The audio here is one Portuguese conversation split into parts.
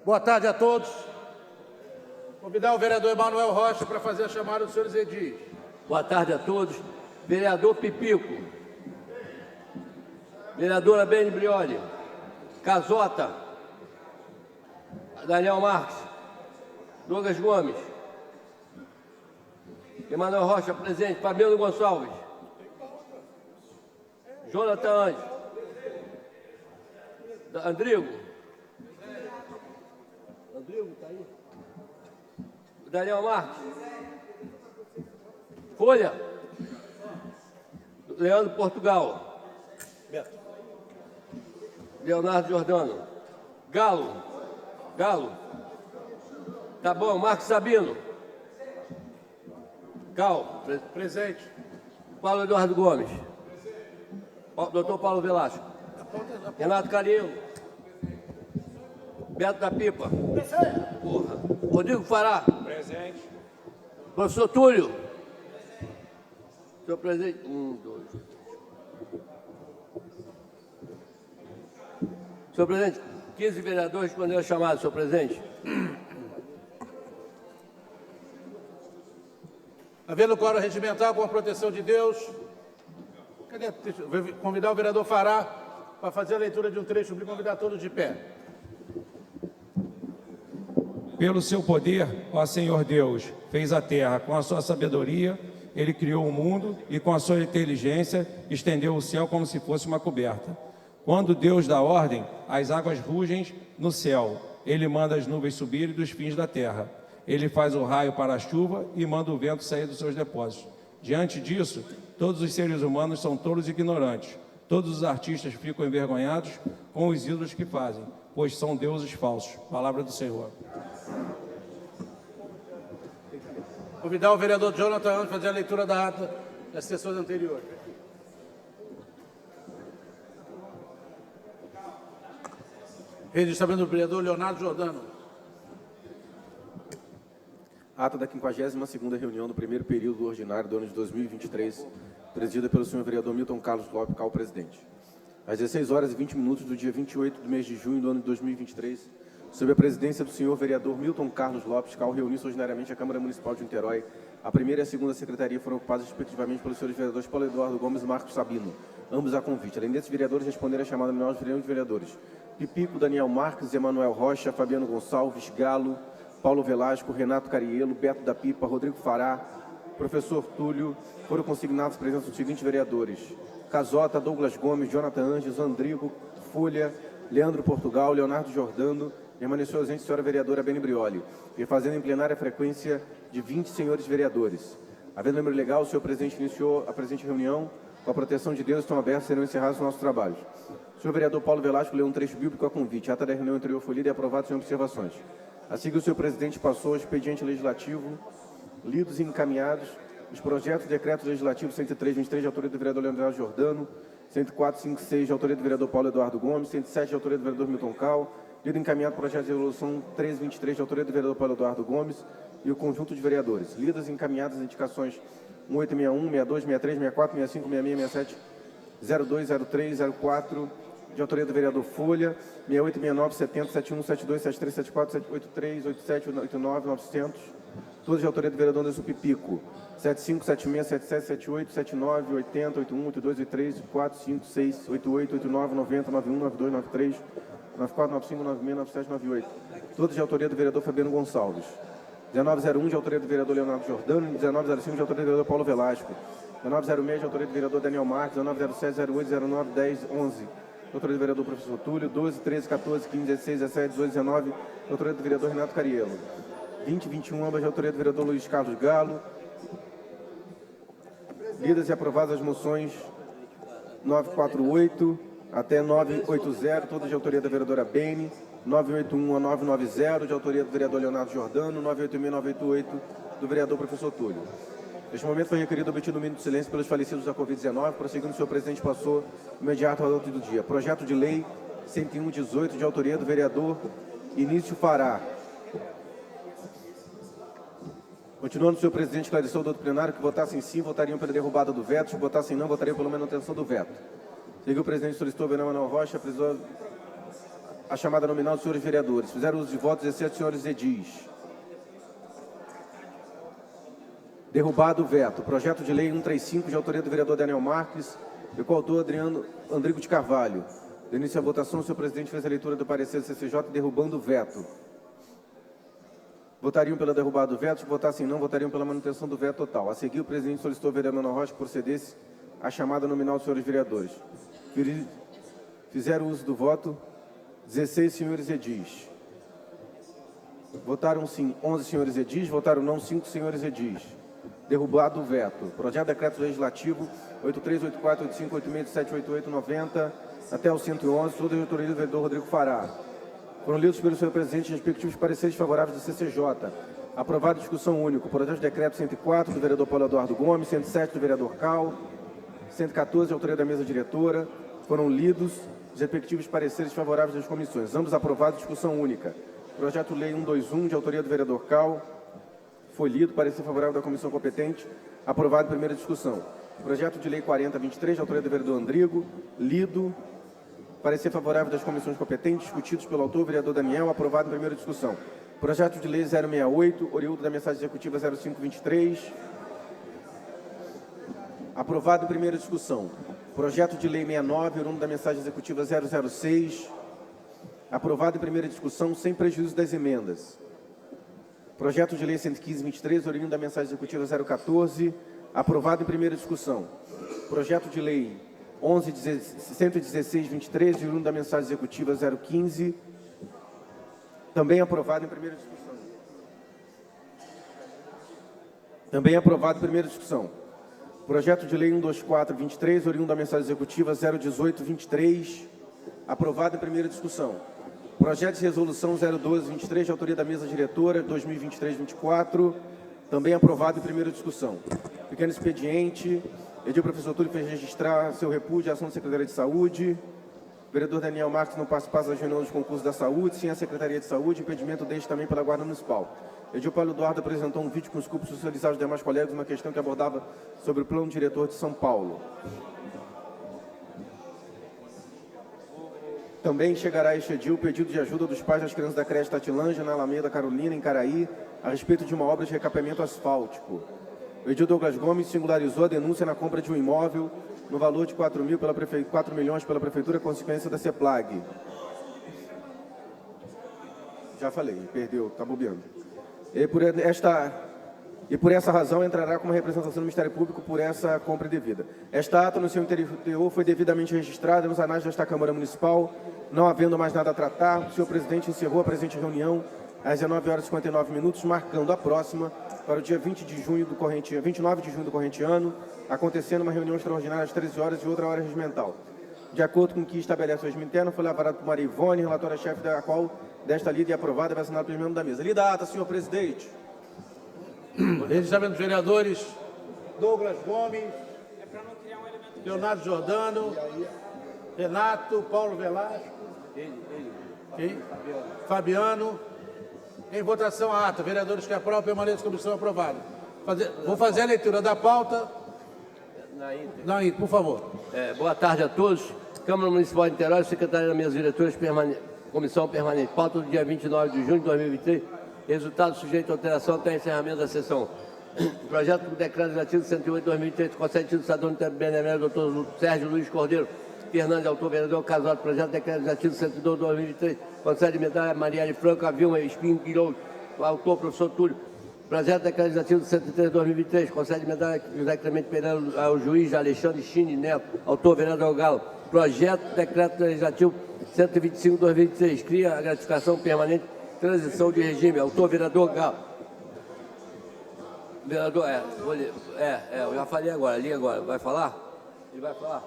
Boa tarde a todos. Convidar o vereador Emanuel Rocha para fazer a chamada dos senhores edis. Boa tarde a todos. Vereador Pipico. Vereadora Beni Brioli. Casota. Daniel Marques. Douglas Gomes. Emanuel Rocha presente. Fabiano Gonçalves. Jonathan Anjos. Andrigo. Andrigo, está aí? Daniel Marques. Folha. Leandro Portugal. Leonardo Jordano. Galo. Tá bom. Marcos Sabino. Cal. Presente. Paulo Eduardo Gomes. Doutor Paulo Velasco. Renato Cariello. Beto da Pipa. Porra. Rodrigo Fará. Presente. Professor Túlio. Senhor presidente. 1, 2. Senhor presidente, 15 vereadores responderam a chamada, senhor presidente. Havendo quórum regimental com a proteção de Deus, vou convidar o vereador Fará para fazer a leitura de um trecho bíblico, convidar todos de pé. Pelo seu poder, ó Senhor Deus, fez a terra com a sua sabedoria, ele criou o mundo e com a sua inteligência estendeu o céu como se fosse uma coberta. Quando Deus dá ordem, as águas rugem no céu, ele manda as nuvens subirem dos fins da terra. Ele faz o raio para a chuva e manda o vento sair dos seus depósitos. Diante disso, todos os seres humanos são tolos e ignorantes. Todos os artistas ficam envergonhados com os ídolos que fazem, pois são deuses falsos. Palavra do Senhor. Convidar o vereador Jonathan Anjos para fazer a leitura da ata das sessões anteriores. Registramento do vereador Leonardo Jordano. Ata da 52ª reunião do primeiro período ordinário do ano de 2023, presidida pelo senhor vereador Milton Carlos Lopes, Cal, presidente. Às 16 horas e 20 minutos do dia 28 do mês de junho do ano de 2023, sob a presidência do senhor vereador Milton Carlos Lopes, Cal, reuniu-se ordinariamente a Câmara Municipal de Niterói. A primeira e a segunda secretaria foram ocupadas respectivamente pelos senhores vereadores Paulo Eduardo Gomes e Marcos Sabino, ambos a convite. Além desses vereadores, responderam a chamada nominal dos vereadores Pipico, Daniel Marques, Emanuel Rocha, Fabiano Gonçalves, Galo, Paulo Velasco, Renato Cariello, Beto da Pipa, Rodrigo Fará, professor Túlio. Foram consignados a presença dos seguintes vereadores: Casota, Douglas Gomes, Jonathan Anjos, Andrigo, Folha, Leandro Portugal, Leonardo Jordano. Permaneceu ausente a senhora vereadora Beni Brioli, e fazendo em plenária a frequência de 20 senhores vereadores. Havendo número legal, o senhor presidente iniciou a presente reunião. Com a proteção de Deus, estão abertos e serão encerrados os nossos trabalhos. O senhor vereador Paulo Velasco leu um trecho bíblico a convite. A ata da reunião anterior foi lida e aprovada sem observações. A seguir, o senhor presidente passou ao expediente legislativo, lidos e encaminhados, os projetos de decreto legislativo 103/23, de autoria do vereador Leonardo Jordano, 104/56, de autoria do vereador Paulo Eduardo Gomes, 107, de autoria do vereador Milton Cal, lido e encaminhado o projeto de resolução 13/23, de autoria do vereador Paulo Eduardo Gomes e o conjunto de vereadores. Lidas e encaminhadas as indicações 1861, 62, 63, 64, 65, 66, 67, 02, 03, 04, de autoria do vereador Folha, 68, 69, 70, 71, 72, 73, 74, 83, 87, 89, 900, todas de autoria do vereador Anderson Pipico, 75, 76, 77, 78, 79, 80, 81, 82, 83, 84, 5, 6, 88, 89, 90, 91, 92, 93, 94, 95, 96, 97, 98, todas de autoria do vereador Fabiano Gonçalves. 1901, de autoria do vereador Leonardo Jordano, 1905, de autoria do vereador Paulo Velasco, 1906, de autoria do vereador Daniel Marques, 1907, 08, 09, 10, 11, de autoria do vereador professor Túlio, 12, 13, 14, 15, 16, 17, 18, 19, de autoria do vereador Renato Cariello, 20 e 21, ambas de autoria do vereador Luiz Carlos Galo. Lidas e aprovadas as moções 948 até 980, todas de autoria da vereadora Beni, 981 a 990, de autoria do vereador Leonardo Jordano, 986 e 988, do vereador professor Túlio. Neste momento foi requerido obtido um minuto de silêncio pelos falecidos da Covid-19, prosseguindo o senhor presidente passou imediato ao ordem do dia. Projeto de lei 101/18, de autoria do vereador Início Fará. Continuando, o senhor presidente esclareceu ao doutor plenário que votassem sim, votariam pela derrubada do veto, se votassem não, votariam pela manutenção do veto. Seguiu o presidente solicitou ao vereador Manuel Rocha, precisou a chamada nominal dos senhores vereadores. Fizeram uso de votos 17 senhores edis. Derrubado o veto. Projeto de lei 135, de autoria do vereador Daniel Marques, e coautor Adriano Andrigo de Carvalho. Do início à votação, o senhor presidente fez a leitura do parecer do CCJ derrubando o veto. Votariam pela derrubada do veto, se votassem não, votariam pela manutenção do veto total. A seguir, o presidente solicitou ao vereador Manuel Rocha que procedesse a chamada nominal dos senhores vereadores. Fizeram uso do voto 16 senhores edis. Votaram sim 11 senhores edis, votaram não 5 senhores edis. Derrubado o veto. Projeto de decreto legislativo 83, 84, 85, 86, 87, 88, 90 até o 111, toda a autoria do vereador Rodrigo Fará. Foram lidos pelo senhor presidente respectivos pareceres favoráveis do CCJ. Aprovado em discussão única. O projeto de decreto 104 do vereador Paulo Eduardo Gomes, 107 do vereador Cal, 114 de autoria da mesa diretora. Foram lidos os respectivos pareceres favoráveis das comissões. Ambos aprovados em discussão única. Projeto de lei 121 de autoria do vereador Cal. Foi lido, parecer favorável da comissão competente, aprovado em primeira discussão. Projeto de lei 4023, de autoria do vereador Andrigo, lido, parecer favorável das comissões competentes, discutidos pelo autor, vereador Daniel, aprovado em primeira discussão. Projeto de lei 068, oriundo da mensagem executiva 0523, aprovado em primeira discussão. Projeto de lei 69, oriundo da mensagem executiva 006, aprovado em primeira discussão, sem prejuízo das emendas. Projeto de lei 115/23, oriundo da mensagem executiva 014, aprovado em primeira discussão. Projeto de lei 116/23, oriundo da mensagem executiva 015, também aprovado em primeira discussão. Também aprovado em primeira discussão. Projeto de lei 124/23, oriundo da mensagem executiva 018/23, aprovado em primeira discussão. Projeto de resolução 012/23, de autoria da mesa diretora, 2023-24, também aprovado em primeira discussão. Pequeno expediente, edil professor Túlio fez registrar seu repúdio à ação da Secretaria de Saúde. O vereador Daniel Marques não participa das reuniões dos concursos da saúde, sim a Secretaria de Saúde, impedimento deste também pela Guarda Municipal. Edil Paulo Eduardo apresentou um vídeo com os grupos socializados dos demais colegas, uma questão que abordava sobre o plano diretor de São Paulo. Também chegará a este edil o pedido de ajuda dos pais das crianças da creche Tatilândia, na Alameda Carolina, em Caraí, a respeito de uma obra de recapeamento asfáltico. O edil Douglas Gomes singularizou a denúncia na compra de um imóvel no valor de 4 milhões pela Prefeitura, consequência da CEPLAG. Já falei, perdeu, está bobeando. E por essa razão entrará como representação do Ministério Público por essa compra indevida. Esta ata no seu interior foi devidamente registrada nos anais desta Câmara Municipal. Não havendo mais nada a tratar, o senhor presidente encerrou a presente reunião às 19h59, marcando a próxima para o dia 29 de junho do corrente ano, acontecendo uma reunião extraordinária às 13 horas e outra hora regimental. De acordo com o que estabelece o regime interno, foi elaborado por Maria Ivone, relatora-chefe da qual desta lida e aprovada vai assinar pelo membro da mesa. Lida a ata, senhor presidente. Registramento dos vereadores Douglas Gomes, Leonardo Jordano, Renato, Paulo Velasco, Fabiano. Em votação a ata. Vereadores que aprovam, permaneçam com a comissão aprovada. Vou fazer a leitura da pauta. Nair, por favor. Boa tarde a todos. Câmara Municipal de Niterói, Secretaria da Mesa Diretora, Comissão Permanente. Pauta do dia 29 de junho de 2023. Resultado sujeito a alteração até encerramento da sessão. Projeto do Decreto Legislativo 108/2003, concedido do cidadão benemérito Dr. Sérgio Luiz Cordeiro Fernandes, autor vereador Casado. Projeto do Decreto Legislativo 102/2023, concede medalha Marielle Franco Avilma Espinho Guilhou, autor professor Túlio. Projeto do Decreto Legislativo 103/2023, concede medalha José Clemente Pereira ao juiz Alexandre Chine Neto, autor vereador Galo. Projeto do Decreto Legislativo 125/2023, cria a gratificação permanente transição de regime, autor vereador Galo. Vereador, eu já falei agora, ali agora. Vai falar? Ele vai falar?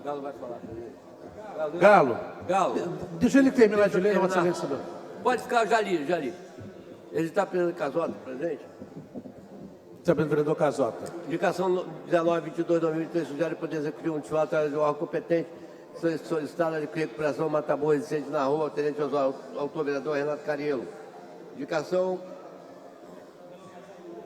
Galo vai falar. Galo. Deixa ele terminar de ler, Vossa Excelência. Pode ficar, já li. Ele está presidente Casota, presente? Está presidente vereador Casota. Indicação 19/22/2023, sugere o Poder Executivo Municipal através do órgão competente solicitada de recuperação mata-boa resistente na rua, tenente autor vereador Renato Cariello. Indicação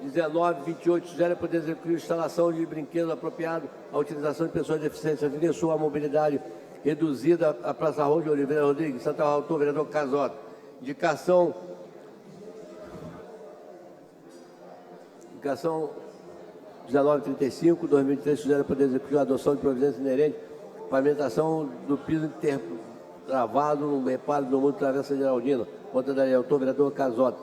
1928, sugere ao Poder Executivo instalação de brinquedos apropriados à utilização de pessoas de deficiência física e sua mobilidade reduzida à Praça Raul de Oliveira Rodrigues, Santa Autor, vereador Casota. Indicação 1935, 2003, sugere ao Poder Executivo a adoção de providências inerentes à pavimentação do piso intertravado no reparo do mundo Travessa Geraldina, conta da autor, vereador Casota.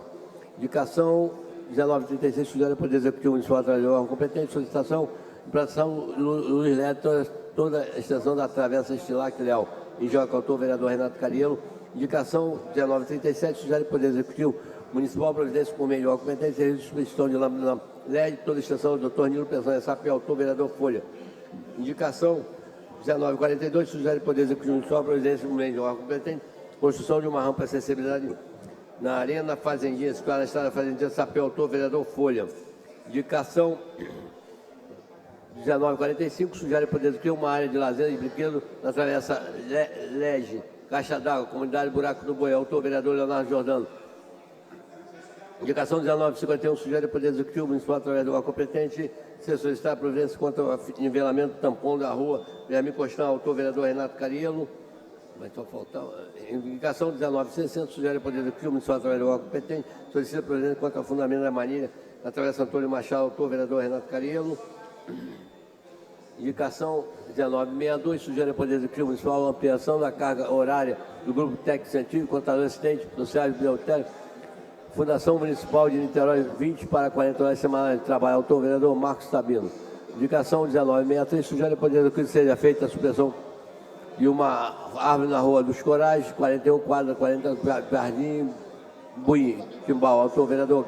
Indicação 1936, sugere ao Poder Executivo Municipal através do órgão competente, solicitação de implantação luz elétrica, toda a extensão da Travessa Estilac Leal. Em Joca, autor, vereador Renato Cariello. Indicação 1937, sugere ao Poder Executivo Municipal providência por meio de órgão competente, serviço de substituição de lâmpada LED, toda a extensão do Dr. Nilo Pensão, SAP, autor, vereador Folha. Indicação 1942, sugere ao Poder Executivo Municipal providência por meio de órgão competente, construção de uma rampa de acessibilidade na Arena Fazendinha, situada na estrada Fazendinha, SAP, autor, vereador Folha. Indicação 1945, sugere ao Poder Executivo uma área de lazer e brinquedo na Travessa Lege, Caixa d'Água, Comunidade Buraco do Boi, autor, vereador Leonardo Jordano. Indicação 1951, sugere ao Poder Executivo Municipal através do órgão competente se solicitar a providência contra o nivelamento tampão da rua Guilherme Costão, autor, vereador Renato Cariello. Vai só faltar. Indicação 1960, sugere ao Poder Executivo Municipal através do órgão competente solicita a providência contra o fundamento da manilha na Travessa Antônio Machado, autor, vereador Renato Cariello. Indicação 1962, sugere ao Poder Executivo Municipal a ampliação da carga horária do Grupo Técnico Científico, Contador Assistente, Sociais Bibliotécnico, Fundação Municipal de Niterói, 20 para 40 horas semanais de trabalho, autor, vereador Marcos Sabino. Indicação 1963, sugere ao Poder Executivo que seja feita a supressão de uma árvore na Rua dos Corais, 41 quadra, 40 Jardim, Buim, Timbal, autor, vereador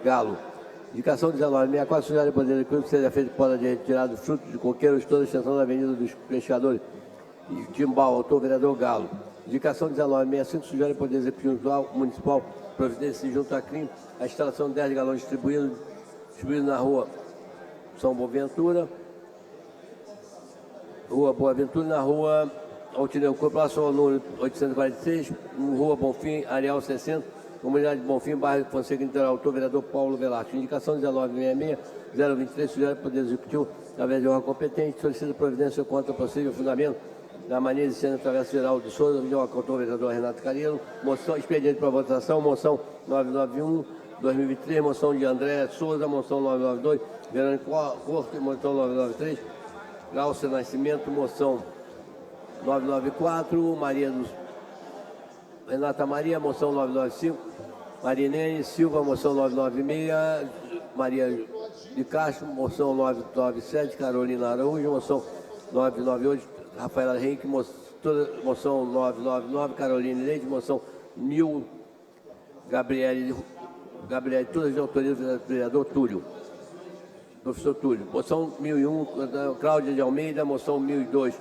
Galo. Indicação 1964, sugere ao Poder Executivo que seja feita poda de retirada dos frutos de coqueiros, toda a extensão da Avenida dos Pescadores, Timbal, autor, vereador Galo. Indicação 1965, sugere ao Poder Executivo Municipal providência junto à CRIM a instalação de 10 galões distribuídos na Rua São Boaventura, Rua Boaventura, na Rua Altineu Corporação, número 846, Rua Bonfim, Areal 60, Comunidade de Bonfim, bairro Fonseca, Niterói, autor, vereador Paulo Velasco. Indicação 1966-023, sugere ao Poder Executivo, através de órgão competente, solicita providência contra possível fundamento da mania de cena Travessa Geral de Souza, autor, vereador Renato Cariello. Moção, expediente para votação, moção 991-2023, moção de André Souza, moção 992, Verônica Corte, moção 993, Glaucia Nascimento, moção 994, Renata Maria, moção 995, Marinene Silva, moção 996, Maria de Castro, moção 997, Carolina Araújo, moção 998, Rafaela Henrique, moção 999, Carolina Leite, moção 1000, Gabriele, todas de autoria do vereador Túlio, professor Túlio. Moção 1001, Cláudia de Almeida, moção 1002,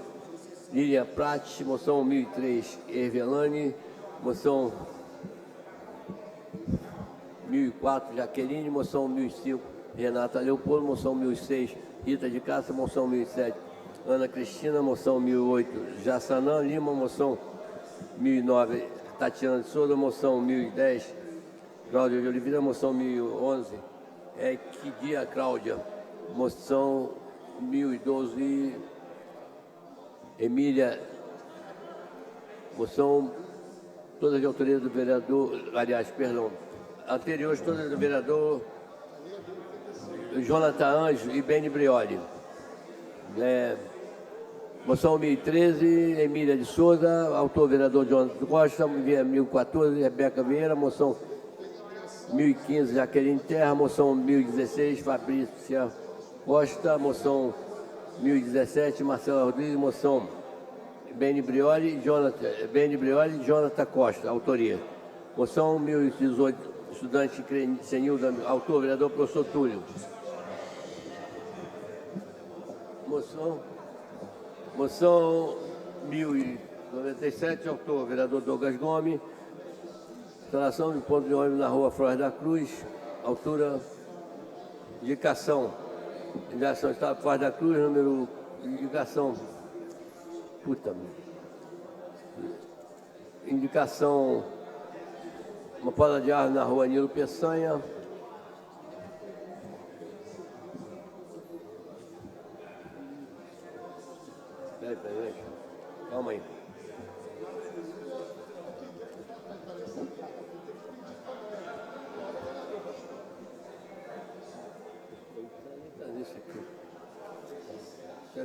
Lilian Prat, moção 1003, Ervelane, moção 1004, Jaqueline, moção 1005, Renata Leopoldo, moção 1006, Rita de Castro, moção 1007, Ana Cristina, moção 1008, Jassanã Lima, moção 1009, Tatiana de Souza, moção 1010, Cláudia de Oliveira, moção 1011, Equidia Cláudia, moção 1012, Emília, moção todas de autoria do vereador, aliás, perdão, anteriores todas do vereador Jonathan Anjo e Beni Brioli. Moção 1013, Emília de Souza, autor vereador Jonathan Costa, 1014, Rebeca Vieira, moção 1015, Jaqueline Terra, moção 1016, Fabrícia Costa, moção 1017, Marcela Rodrigues, moção Beni Brioli e Jonathan Costa, autoria. Moção 1018, estudante Senilda, autor vereador professor Túlio. Moção 1097, autor, vereador Douglas Gomes. Instalação de ponto de ônibus na Rua Flores da Cruz, altura, indicação está Flores da Cruz, número, indicação, uma poda de árvore na Rua Nilo Peçanha,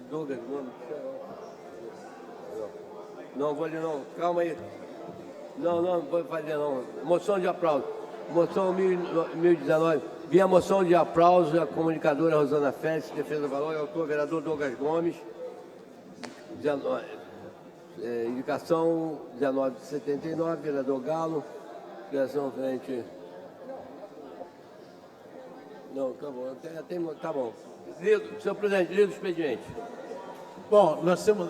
Douglas Gomes. Não vou ler não, calma aí. Não vou fazer não. Moção de aplauso. Moção 1019. Via moção de aplauso a comunicadora Rosana Félix, defesa do valor, autor vereador Douglas Gomes. Indicação 1979, vereador Galo. Criação frente. Não, tá bom. Tá bom. Senhor presidente, lido o expediente. Bom, nós temos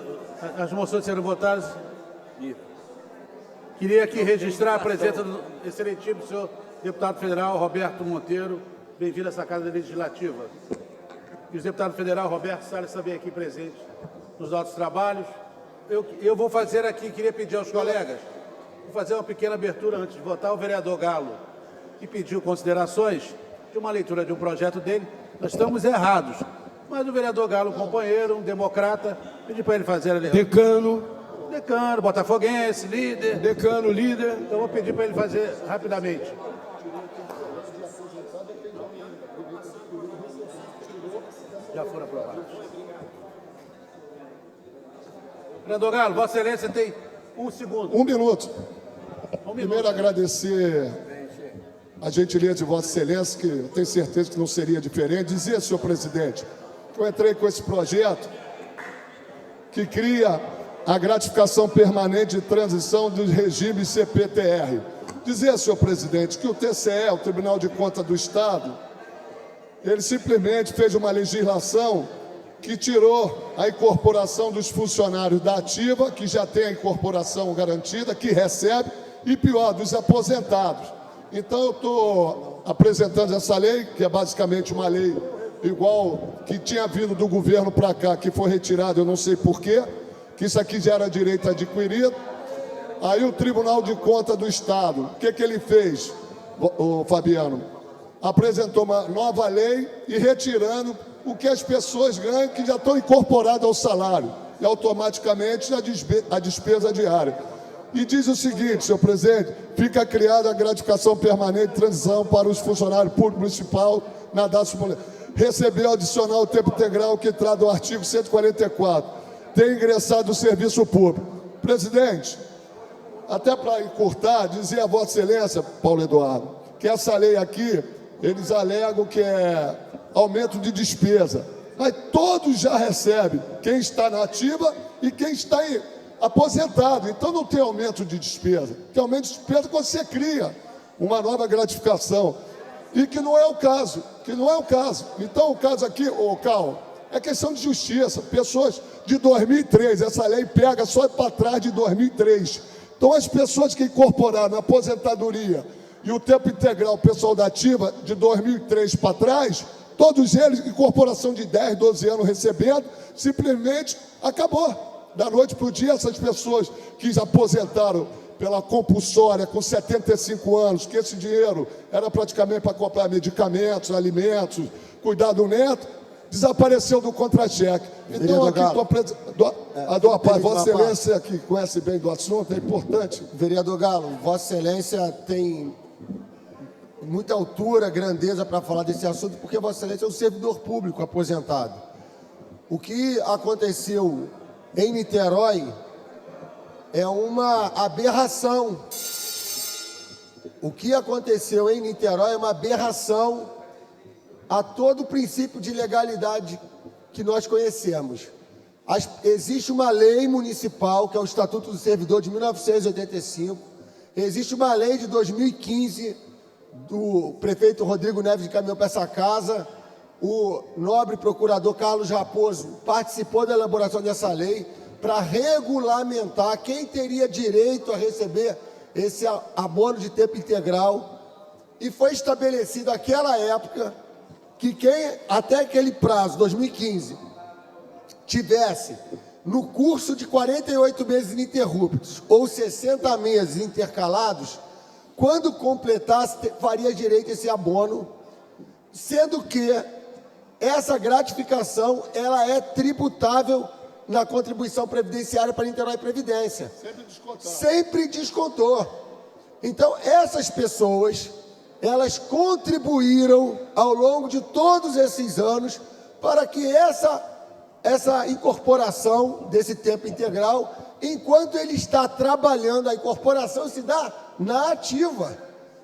as moções serão votadas. Queria aqui registrar a presença do excelentíssimo senhor deputado federal Roberto Monteiro. Bem-vindo a essa Casa Legislativa. E os deputados federal Roberto Salles também aqui presentes nos nossos trabalhos. Eu vou fazer aqui, queria pedir aos colegas, vou fazer uma pequena abertura antes de votar. O vereador Galo, que pediu considerações de uma leitura de um projeto dele. Nós estamos errados, mas o vereador Galo, um companheiro, um democrata, pedi para ele fazer a leitura. Decano, botafoguense, líder. Decano, líder. Então, vou pedir para ele fazer rapidamente. Já foram aprovados. Vereador Galo, Vossa Excelência tem 1 segundo. 1 minuto. Primeiro, agradecer a gentileza de Vossa Excelência, que eu tenho certeza que não seria diferente. Dizer, senhor presidente, que eu entrei com esse projeto que cria a gratificação permanente de transição do regime CPTR. Dizer, senhor presidente, que o TCE, o Tribunal de Contas do Estado, ele simplesmente fez uma legislação que tirou a incorporação dos funcionários da ativa, que já tem a incorporação garantida, que recebe, e pior, dos aposentados. Então eu estou apresentando essa lei, que é basicamente uma lei igual que tinha vindo do governo para cá, que foi retirada, eu não sei porquê, que isso aqui já era direito adquirido. Aí o Tribunal de Contas do Estado, o que ele fez, o Fabiano? Apresentou uma nova lei e retirando o que as pessoas ganham, que já estão incorporadas ao salário, e automaticamente a despesa diária. E diz o seguinte, senhor presidente, fica criada a gratificação permanente de transição para os funcionários públicos municipais na data recebeu adicional o tempo integral que trata do artigo 144. Tem ingressado no serviço público. Presidente, até para encurtar, dizia a Vossa Excelência, Paulo Eduardo, que essa lei aqui, eles alegam que é aumento de despesa. Mas todos já recebem, quem está na ativa e quem está aposentado. Então não tem aumento de despesa. Tem aumento de despesa quando você cria uma nova gratificação. E que não é o caso, Então o caso aqui, Cal, é questão de justiça. Pessoas de 2003, essa lei pega só para trás de 2003. Então as pessoas que incorporaram a aposentadoria e o tempo integral, o pessoal da ativa, de 2003 para trás, todos eles, incorporação de 10, 12 anos recebendo, simplesmente acabou. Da noite para o dia, essas pessoas que aposentaram pela compulsória com 75 anos, que esse dinheiro era praticamente para comprar medicamentos, alimentos, cuidar do neto, desapareceu do contra-cheque. Então, aqui estou apresentando. Vossa Excelência, que conhece bem do assunto, é importante. Vereador Galo, Vossa Excelência tem muita altura, grandeza para falar desse assunto, porque Vossa Excelência é um servidor público aposentado. O que aconteceu em Niterói é uma aberração. O que aconteceu em Niterói é uma aberração a todo o princípio de legalidade que nós conhecemos. Existe uma lei municipal, que é o Estatuto do Servidor de 1985, existe uma lei de 2015 do prefeito Rodrigo Neves de Caminhão para essa casa. O nobre procurador Carlos Raposo participou da elaboração dessa lei para regulamentar quem teria direito a receber esse abono de tempo integral. E foi estabelecido naquela época que quem, até aquele prazo, 2015, tivesse no curso de 48 meses ininterruptos ou 60 meses intercalados, quando completasse, faria direito a esse abono, sendo que essa gratificação ela é tributável na contribuição previdenciária para Niterói Previdência. Sempre descontou. Então, essas pessoas, elas contribuíram ao longo de todos esses anos para que essa incorporação desse tempo integral, enquanto ele está trabalhando. A incorporação se dá na ativa,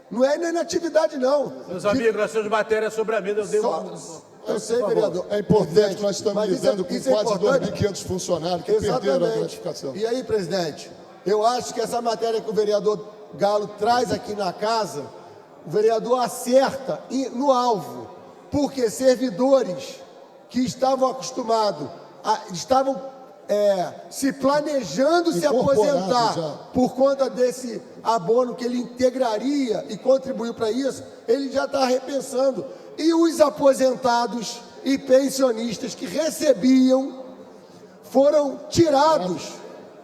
não é na inatividade, não. Meus amigos, nós temos matéria sobre a mesa, eu dei Eu sei, vereador. É importante que nós estamos Mas lidando com isso é quase importante. 2.500 funcionários que perderam a gratificação. E aí, presidente, eu acho que essa matéria que o vereador Galo traz aqui na casa, o vereador acerta no alvo, porque servidores que estavam acostumados, estavam se planejando se aposentar já. por conta desse abono que ele integraria e contribuiu para isso, ele já está repensando. E os aposentados e pensionistas que recebiam foram tirados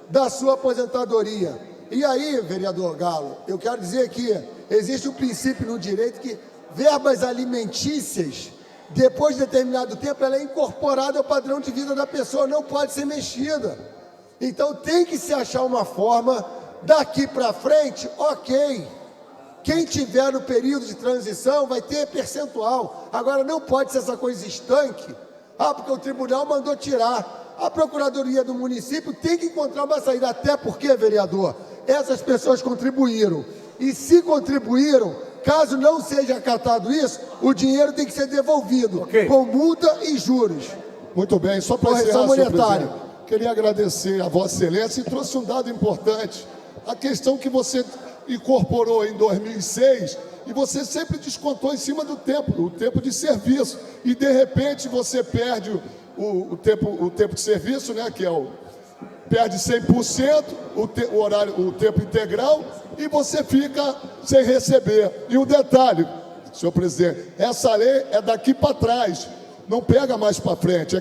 da sua aposentadoria. E aí, vereador Galo, eu quero dizer que existe um princípio no direito que verbas alimentícias, depois de determinado tempo, ela é incorporada ao padrão de vida da pessoa, não pode ser mexida. Então tem que se achar uma forma, daqui para frente, ok. Quem tiver no período de transição vai ter percentual. Agora não pode ser essa coisa estanque. Porque o tribunal mandou tirar. A Procuradoria do município tem que encontrar uma saída. Até porque, vereador, essas pessoas contribuíram. E se contribuíram, caso não seja acatado isso, o dinheiro tem que ser devolvido, com multa e juros. Muito bem, só para Correção encerrar, senhor monetária. presidente, queria agradecer a Vossa Excelência e trouxe um dado importante. A questão que você incorporou em 2006 e você sempre descontou em cima do tempo, o tempo de serviço. E, de repente, você perde o tempo de serviço, né, que é perde 100%, o tempo integral, e você fica sem receber. E um detalhe, senhor presidente, essa lei é daqui para trás, não pega mais para frente,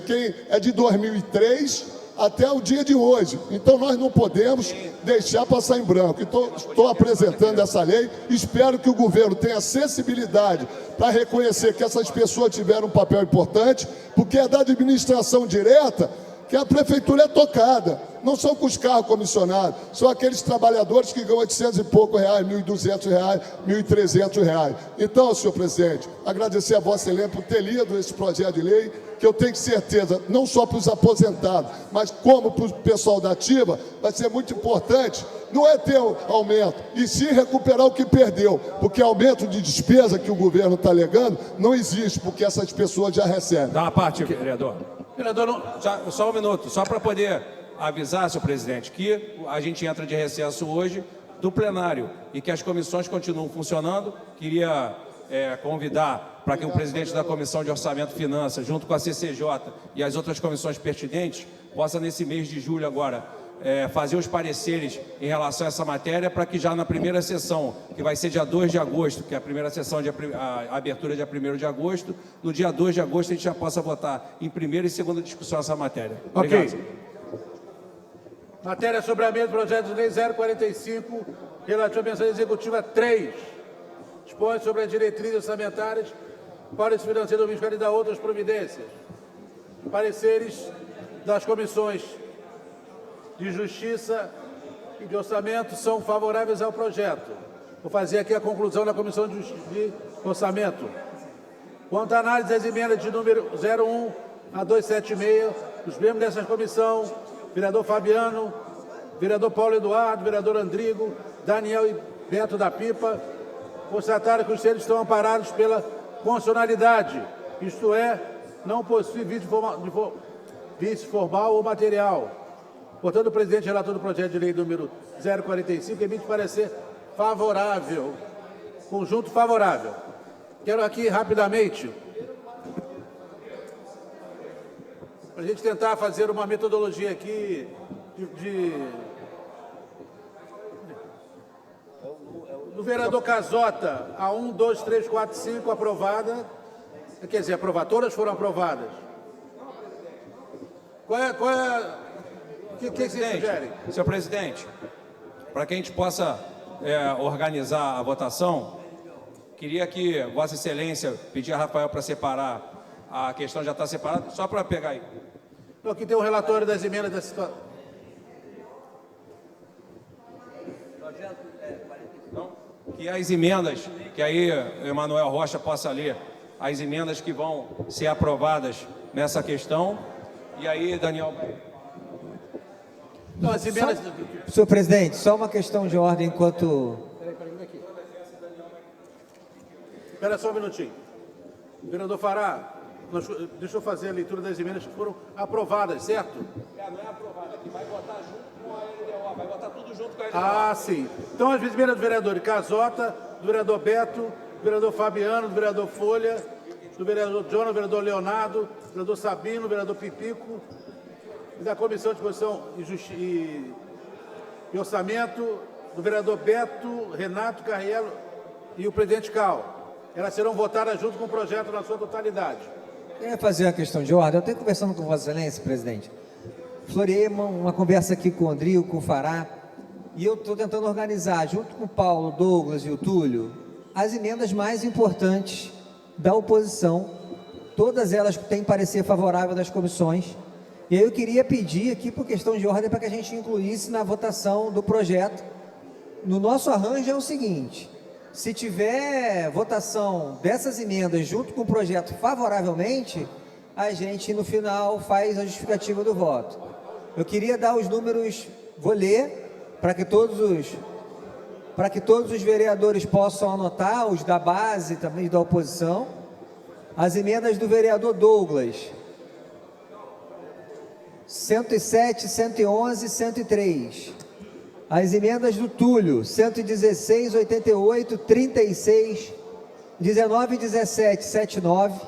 é de 2003 até o dia de hoje. Então nós não podemos deixar passar em branco. Então estou apresentando essa lei, espero que o governo tenha sensibilidade para reconhecer que essas pessoas tiveram um papel importante, porque é da administração direta que a prefeitura é tocada. Não são com os carros comissionados, são aqueles trabalhadores que ganham 800 e pouco reais, R$1.200, R$1.300. Então, senhor presidente, agradecer a Vossa Excelência por ter lido esse projeto de lei, que eu tenho certeza, não só para os aposentados, mas como para o pessoal da ativa, vai ser muito importante. Não é ter aumento, e sim recuperar o que perdeu, porque aumento de despesa que o governo está alegando não existe, porque essas pessoas já recebem. Dá uma parte, vereador. Vereador, não... Só um minuto, só para poder avisar, senhor presidente, que a gente entra de recesso hoje do plenário e que as comissões continuam funcionando. Queria convidar para que o presidente da Comissão de Orçamento e Finanças, junto com a CCJ e as outras comissões pertinentes, possa, nesse mês de julho agora, fazer os pareceres em relação a essa matéria, para que já na primeira sessão, que vai ser dia 2 de agosto, que é a primeira sessão, a abertura é dia 1º de agosto, no dia 2 de agosto a gente já possa votar em primeira e segunda discussão essa matéria. Obrigado. Ok. Matéria sobre a mesa, projeto de lei 045, relativo à menção executiva 3. Dispõe sobre as diretrizes orçamentárias para esse financeiro do Ministério e da outras providências. Pareceres das comissões de Justiça e de Orçamento são favoráveis ao projeto. Vou fazer aqui a conclusão da Comissão de Orçamento. Quanto à análise das emendas de número 01 a 276, os membros dessa comissão, vereador Fabiano, vereador Paulo Eduardo, vereador Andrigo, Daniel e Beto da Pipa, constataram que os seres estão amparados pela constitucionalidade, isto é, não possui vício formal ou material. Portanto, o presidente relator do projeto de lei número 045 emite parecer favorável, conjunto favorável. Quero aqui rapidamente, para a gente tentar fazer uma metodologia aqui do vereador Casota, a 1, 2, 3, 4, 5, aprovada. Quer dizer, todas foram aprovadas. O que vocês sugerem? Senhor presidente, para que a gente possa organizar a votação, queria que Vossa Excelência pedir a Rafael para separar, a questão já está separada, só para pegar aí. Então, aqui tem o relatório das emendas da situação. Que as emendas, que aí Emanuel Rocha possa ler, as emendas que vão ser aprovadas nessa questão, E aí, Daniel... Então, as emendas... Senhor presidente, só uma questão de ordem enquanto... Espera só um minutinho. Vereador Fará, deixa eu fazer a leitura das emendas que foram aprovadas, certo? Não é aprovada, que vai votar junto com a LDO, vai votar tudo junto com a LDO. Ah, sim. Então, as emendas do vereador Casota, do vereador Beto, do vereador Fabiano, do vereador Folha, do vereador John, do vereador Leonardo, do vereador Sabino, do vereador Pipico, e da Comissão de Constituição e Orçamento, do vereador Beto, Renato Carrielo e o presidente Cal. Elas serão votadas junto com o projeto na sua totalidade. Eu ia fazer uma questão de ordem. Eu estou conversando com Vossa Excelência, presidente. Floreei uma conversa aqui com o Andrigo, com o Fará, e eu estou tentando organizar, junto com o Paulo, Douglas e o Túlio, as emendas mais importantes da oposição. Todas elas têm parecer favorável das comissões. E aí eu queria pedir aqui, por questão de ordem, para que a gente incluísse na votação do projeto. No nosso arranjo é o seguinte: se tiver votação dessas emendas junto com o projeto favoravelmente, a gente no final faz a justificativa do voto. Eu queria dar os números, vou ler, para que todos os vereadores possam anotar, os da base também da oposição. As emendas do vereador Douglas: 107, 111, 103. As emendas do Túlio: 116, 88, 36, 19, 17, 79.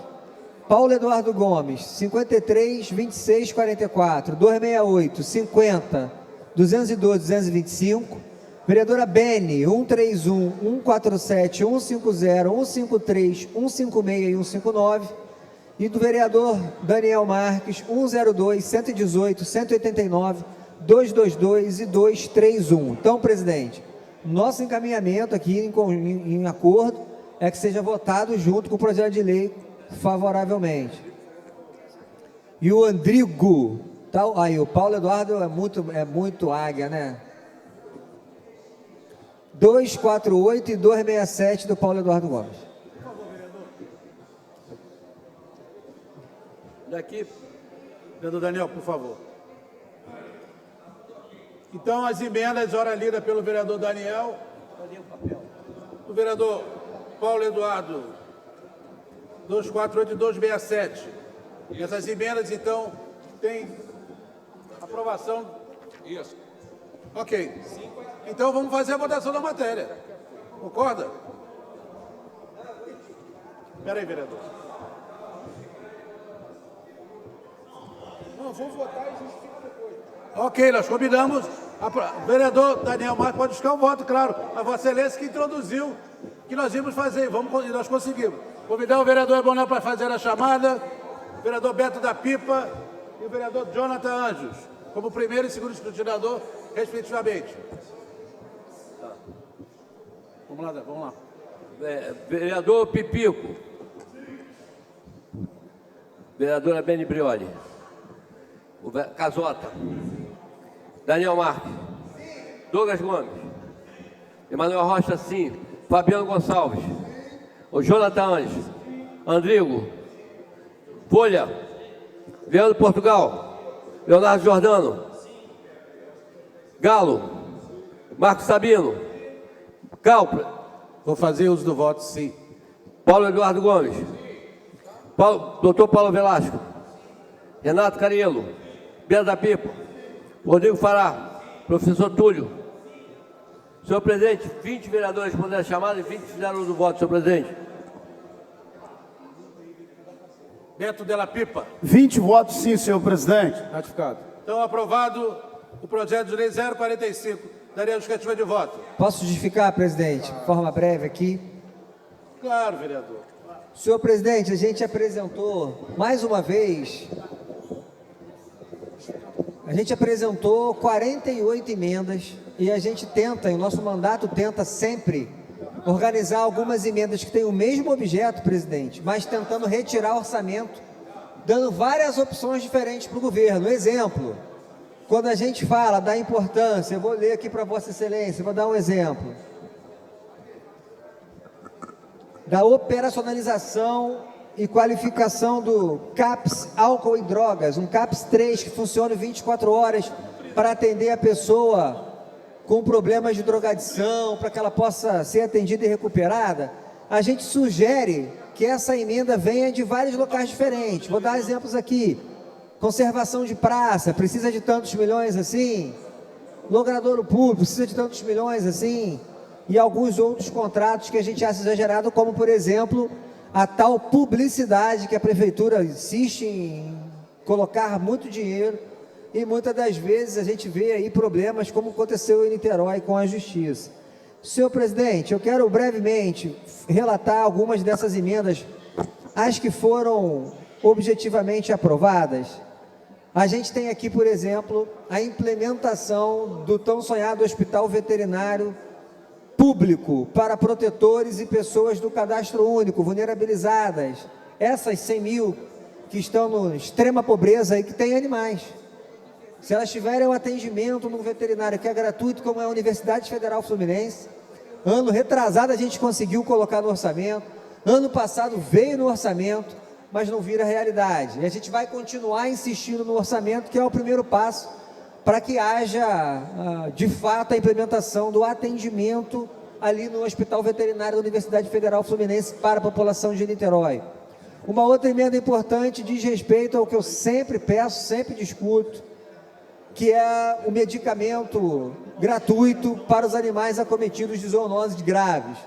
Paulo Eduardo Gomes: 53, 26, 44, 268, 50, 212, 225. Vereadora Bene: 131, 147, 150, 153, 156 e 159. E do vereador Daniel Marques: 102, 118, 189, 222 e 231. Então, presidente, nosso encaminhamento aqui em acordo é que seja votado junto com o projeto de lei favoravelmente. E o Andrigo, aí o Paulo Eduardo é muito águia, né? 248 e 267 do Paulo Eduardo Gomes. Daqui, vereador Daniel, por favor. Então, as emendas, ora lidas pelo vereador Daniel, do vereador Paulo Eduardo, 248 e 267. Essas emendas, então, têm aprovação. Isso. Ok. Então, vamos fazer a votação da matéria. Concorda? Espera aí, vereador. Não, vou votar e justifico depois. Ok, nós combinamos. O vereador Daniel Marques pode buscar o voto, claro. A Vossa Excelência que introduziu que nós íamos fazer. E nós conseguimos. Convidar o vereador Ebonel para fazer a chamada, o vereador Beto da Pipa e o vereador Jonathan Anjos, como primeiro e segundo escrutinador, respectivamente. Tá. Vamos lá. Vereador Pipico. Vereadora Bene Brioli. Casota. Daniel Marques. Douglas Gomes. Emanuel Rocha, sim. Fabiano Gonçalves. O Jonathan Anjos. Andrigo. Folha. Leandro Portugal. Leonardo Jordano. Galo. Marcos Sabino. Calpa. Vou fazer uso do voto, sim. Paulo Eduardo Gomes. Doutor Paulo Velasco. Renato Cariello. Beto da Pipa. Rodrigo Fará. Professor Túlio. Senhor presidente, 20 vereadores responderam a chamada e 20 fizeram uso do voto, senhor presidente. Beto Della Pipa. 20 votos sim, senhor presidente. Ratificado. Então, aprovado o projeto de lei 045. Daria a justificativa de voto. Posso justificar, presidente, de forma breve aqui? Claro, vereador. Senhor presidente, a gente apresentou, mais uma vez, 48 emendas e a gente tenta, e o nosso mandato tenta sempre organizar algumas emendas que têm o mesmo objeto, presidente, mas tentando retirar orçamento, dando várias opções diferentes para o governo. Exemplo, quando a gente fala da importância, eu vou ler aqui para Vossa Excelência, vou dar um exemplo, da operacionalização e qualificação do CAPS álcool e drogas, um CAPS 3 que funcione 24 horas para atender a pessoa com problemas de drogadição, para que ela possa ser atendida e recuperada. A gente sugere que essa emenda venha de vários locais diferentes. Vou dar exemplos aqui. Conservação de praça, precisa de tantos milhões assim. Logradouro público, precisa de tantos milhões assim. E alguns outros contratos que a gente acha exagerado, como, por exemplo, a tal publicidade que a Prefeitura insiste em colocar muito dinheiro e muitas das vezes a gente vê aí problemas como aconteceu em Niterói com a Justiça. Senhor presidente, eu quero brevemente relatar algumas dessas emendas, as que foram objetivamente aprovadas. A gente tem aqui, por exemplo, a implementação do tão sonhado Hospital Veterinário Público para protetores e pessoas do Cadastro Único, vulnerabilizadas. Essas 100 mil que estão em extrema pobreza e que têm animais. Se elas tiverem um atendimento no veterinário que é gratuito, como é a Universidade Federal Fluminense, ano retrasado a gente conseguiu colocar no orçamento, ano passado veio no orçamento, mas não vira realidade. E a gente vai continuar insistindo no orçamento, que é o primeiro passo para que haja, de fato, a implementação do atendimento ali no Hospital Veterinário da Universidade Federal Fluminense para a população de Niterói. Uma outra emenda importante diz respeito ao que eu sempre peço, sempre discuto, que é o medicamento gratuito para os animais acometidos de zoonoses graves.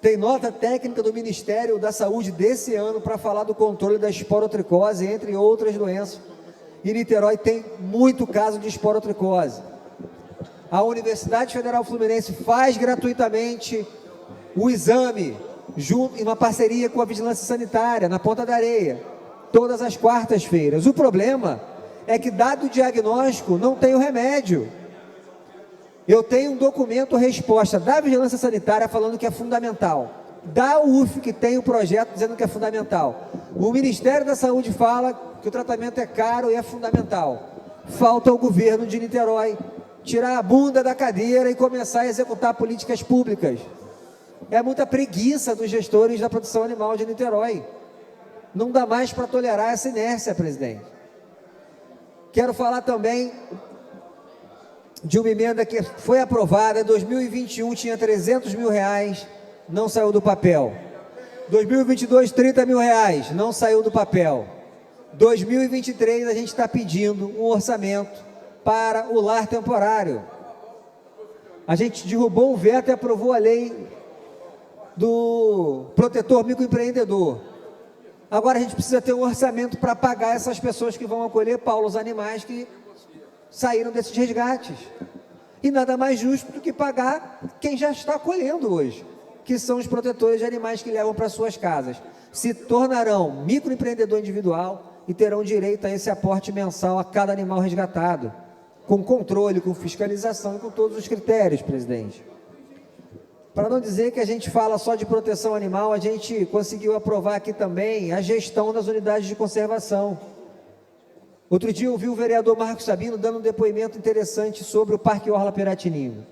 Tem nota técnica do Ministério da Saúde desse ano para falar do controle da esporotricose, entre outras doenças. E Niterói tem muito caso de esporotricose. A Universidade Federal Fluminense faz gratuitamente o exame, junto, em uma parceria com a Vigilância Sanitária, na Ponta da Areia, todas as quartas-feiras. O problema é que, dado o diagnóstico, não tem o remédio. Eu tenho um documento resposta da Vigilância Sanitária falando que é fundamental. Da UF, que tem o projeto dizendo que é fundamental. O Ministério da Saúde fala que o tratamento é caro e é fundamental. Falta o governo de Niterói tirar a bunda da cadeira e começar a executar políticas públicas. É muita preguiça dos gestores da produção animal de Niterói. Não dá mais para tolerar essa inércia, presidente. Quero falar também de uma emenda que foi aprovada em 2021, tinha 300 mil reais, não saiu do papel. 2022, 30 mil reais, não saiu do papel. 2023, a gente está pedindo um orçamento para o lar temporário. A gente derrubou o veto e aprovou a lei do protetor microempreendedor. Agora a gente precisa ter um orçamento para pagar essas pessoas que vão acolher, Paulo, os animais que saíram desses resgates. E nada mais justo do que pagar quem já está acolhendo hoje, que são os protetores de animais que levam para suas casas. Se tornarão microempreendedor individual e terão direito a esse aporte mensal a cada animal resgatado, com controle, com fiscalização e com todos os critérios, presidente. Para não dizer que a gente fala só de proteção animal, a gente conseguiu aprovar aqui também a gestão das unidades de conservação. Outro dia eu vi o vereador Marcos Sabino dando um depoimento interessante sobre o Parque Orla Piratininga.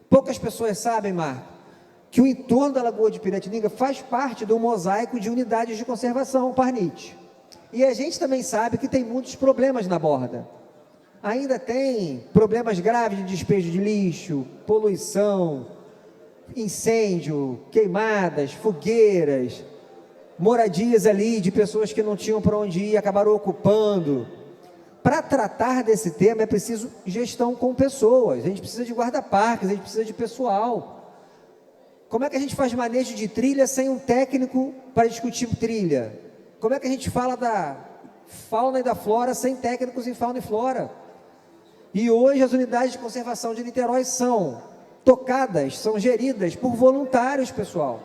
Poucas pessoas sabem, Marco, que o entorno da Lagoa de Piratininga faz parte do mosaico de unidades de conservação, o Parnite. E a gente também sabe que tem muitos problemas na borda. Ainda tem problemas graves de despejo de lixo, poluição, incêndio, queimadas, fogueiras, moradias ali de pessoas que não tinham para onde ir, acabaram ocupando. Para tratar desse tema é preciso gestão com pessoas, a gente precisa de guarda-parques, a gente precisa de pessoal. Como é que a gente faz manejo de trilha sem um técnico para discutir trilha? Como é que a gente fala da fauna e da flora sem técnicos em fauna e flora? E hoje as unidades de conservação de Niterói são tocadas, são geridas por voluntários, pessoal.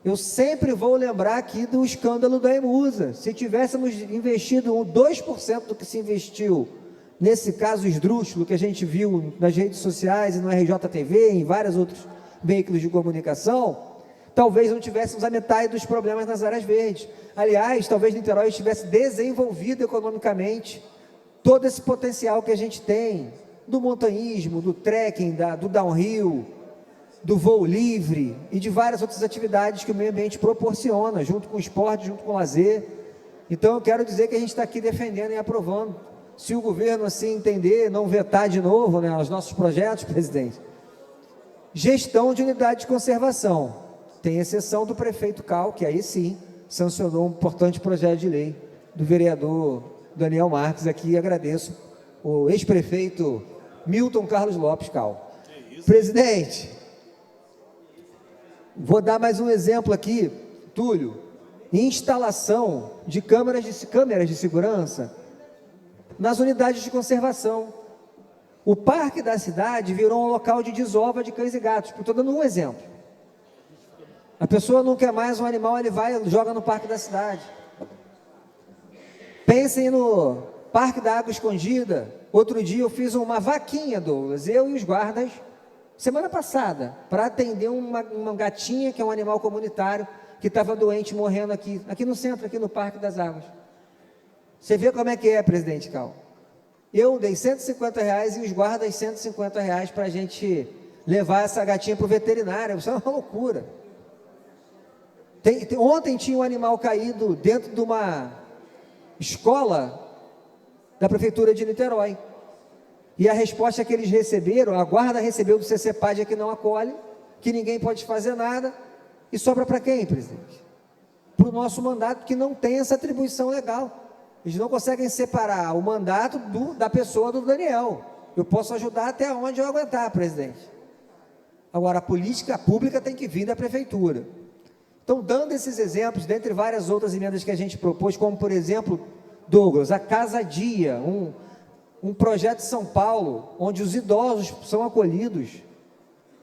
Eu sempre vou lembrar aqui do escândalo da Emusa. Se tivéssemos investido 2% do que se investiu, nesse caso esdrúxulo que a gente viu nas redes sociais e no RJTV, em vários outros veículos de comunicação, talvez não tivéssemos a metade dos problemas nas áreas verdes. Aliás, talvez Niterói tivesse desenvolvido economicamente todo esse potencial que a gente tem, do montanhismo, do trekking, do downhill, do voo livre e de várias outras atividades que o meio ambiente proporciona, junto com o esporte, junto com o lazer. Então eu quero dizer que a gente está aqui defendendo e aprovando. Se o governo assim entender, não vetar de novo, né, os nossos projetos, presidente. Gestão de unidade de conservação. Tem exceção do prefeito Cal, que aí sim sancionou um importante projeto de lei do vereador Daniel Marques. Aqui agradeço o ex-prefeito Milton Carlos Lopes Cal. Presidente, vou dar mais um exemplo aqui, Túlio. Instalação de câmeras de segurança nas unidades de conservação. O parque da cidade virou um local de desova de cães e gatos. Estou dando um exemplo. A pessoa não quer mais um animal, ele vai e joga no parque da cidade. Pensem no Parque da Água Escondida. Outro dia eu fiz uma vaquinha, Douglas, eu e os guardas, semana passada, para atender uma gatinha, que é um animal comunitário, que estava doente, morrendo aqui no centro, aqui no Parque das Águas. Você vê como é que é, presidente Cal. Eu dei R$150 e os guardas R$150 para a gente levar essa gatinha para o veterinário. Isso é uma loucura. Ontem tinha um animal caído dentro de uma escola da Prefeitura de Niterói. E a resposta que eles receberam, a guarda recebeu do CCPAD que não acolhe, que ninguém pode fazer nada, e sobra para quem, presidente? Para o nosso mandato, que não tem essa atribuição legal. Eles não conseguem separar o mandato da pessoa do Daniel. Eu posso ajudar até onde eu aguentar, presidente. Agora, a política pública tem que vir da Prefeitura. Então, dando esses exemplos, dentre várias outras emendas que a gente propôs, como, por exemplo, Douglas, a Casa Dia, um projeto de São Paulo, onde os idosos são acolhidos.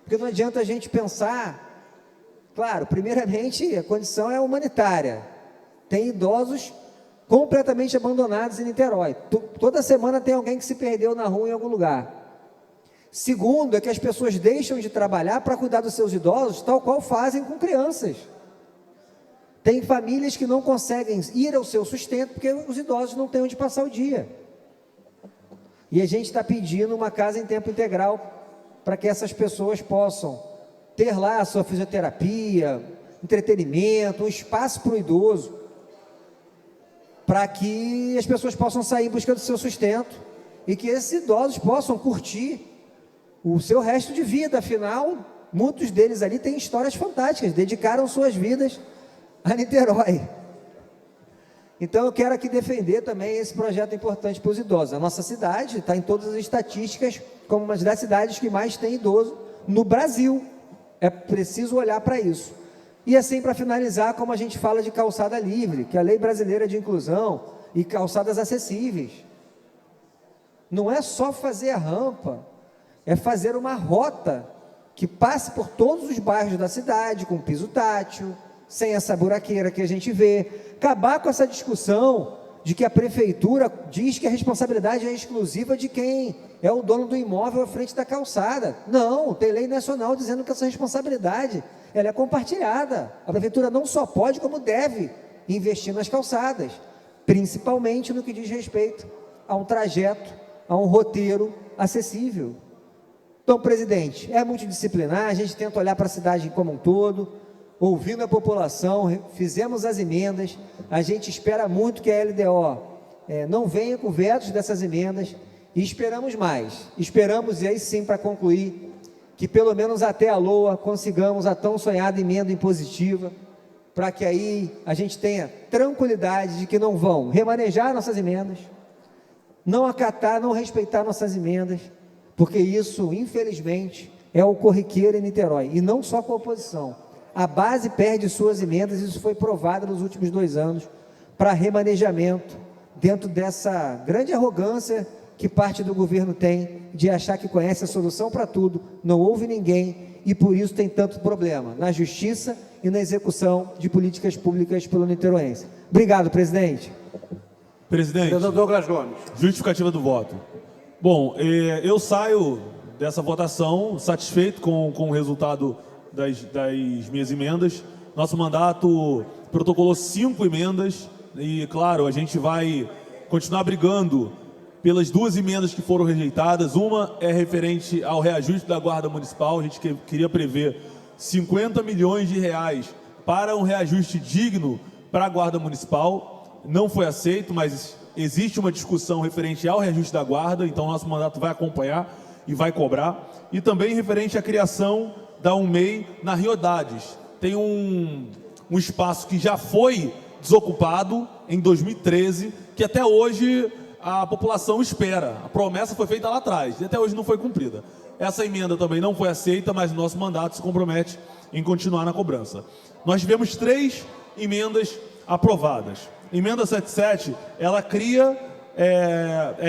Porque não adianta a gente pensar, claro, primeiramente, a condição é humanitária. Tem idosos completamente abandonados em Niterói. Toda semana tem alguém que se perdeu na rua em algum lugar. Segundo, é que as pessoas deixam de trabalhar para cuidar dos seus idosos, tal qual fazem com crianças. Tem famílias que não conseguem ir ao seu sustento porque os idosos não têm onde passar o dia. E a gente está pedindo uma casa em tempo integral para que essas pessoas possam ter lá a sua fisioterapia, entretenimento, um espaço para o idoso, para que as pessoas possam sair em busca do seu sustento e que esses idosos possam curtir o seu resto de vida. Afinal, muitos deles ali têm histórias fantásticas, dedicaram suas vidas a Niterói. Então eu quero aqui defender também esse projeto importante para os idosos. A nossa cidade está em todas as estatísticas como uma das cidades que mais tem idoso no Brasil. É preciso olhar para isso. E assim, para finalizar, como a gente fala de calçada livre, que é a Lei Brasileira de Inclusão e calçadas acessíveis. Não é só fazer a rampa, é fazer uma rota que passe por todos os bairros da cidade, com piso tátil, sem essa buraqueira que a gente vê. Acabar com essa discussão de que a prefeitura diz que a responsabilidade é exclusiva de quem é o dono do imóvel à frente da calçada. Não, tem lei nacional dizendo que essa responsabilidade ela é compartilhada. A prefeitura não só pode, como deve investir nas calçadas, principalmente no que diz respeito a um trajeto, a um roteiro acessível. Então, presidente, é multidisciplinar, a gente tenta olhar para a cidade como um todo, ouvindo a população, fizemos as emendas, a gente espera muito que a LDO não venha com vetos dessas emendas, e esperamos mais. Esperamos, e aí sim, para concluir, que pelo menos até a LOA consigamos a tão sonhada emenda impositiva, para que aí a gente tenha tranquilidade de que não vão remanejar nossas emendas, não acatar, não respeitar nossas emendas, porque isso, infelizmente, é o corriqueiro em Niterói, e não só com a oposição. A base perde suas emendas, isso foi provado nos últimos 2 anos, para remanejamento, dentro dessa grande arrogância que parte do governo tem, de achar que conhece a solução para tudo, não ouve ninguém, e por isso tem tanto problema, na justiça e na execução de políticas públicas pelo niteroense. Obrigado, presidente. Presidente, Senador Douglas Gomes. justificativa do voto. Bom, eu saio dessa votação satisfeito com o resultado das minhas emendas. Nosso mandato protocolou 5 emendas e, claro, a gente vai continuar brigando pelas duas emendas que foram rejeitadas. Uma é referente ao reajuste da Guarda Municipal. A gente queria prever 50 milhões de reais para um reajuste digno para a Guarda Municipal. Não foi aceito, mas existe uma discussão referente ao reajuste da Guarda, então nosso mandato vai acompanhar e vai cobrar. E também referente à criação da UMEI na Riodades. Tem um espaço que já foi desocupado em 2013, que até hoje a população espera. A promessa foi feita lá atrás e até hoje não foi cumprida. Essa emenda também não foi aceita, mas o nosso mandato se compromete em continuar na cobrança. Nós tivemos 3 emendas aprovadas. Emenda 77, ela cria,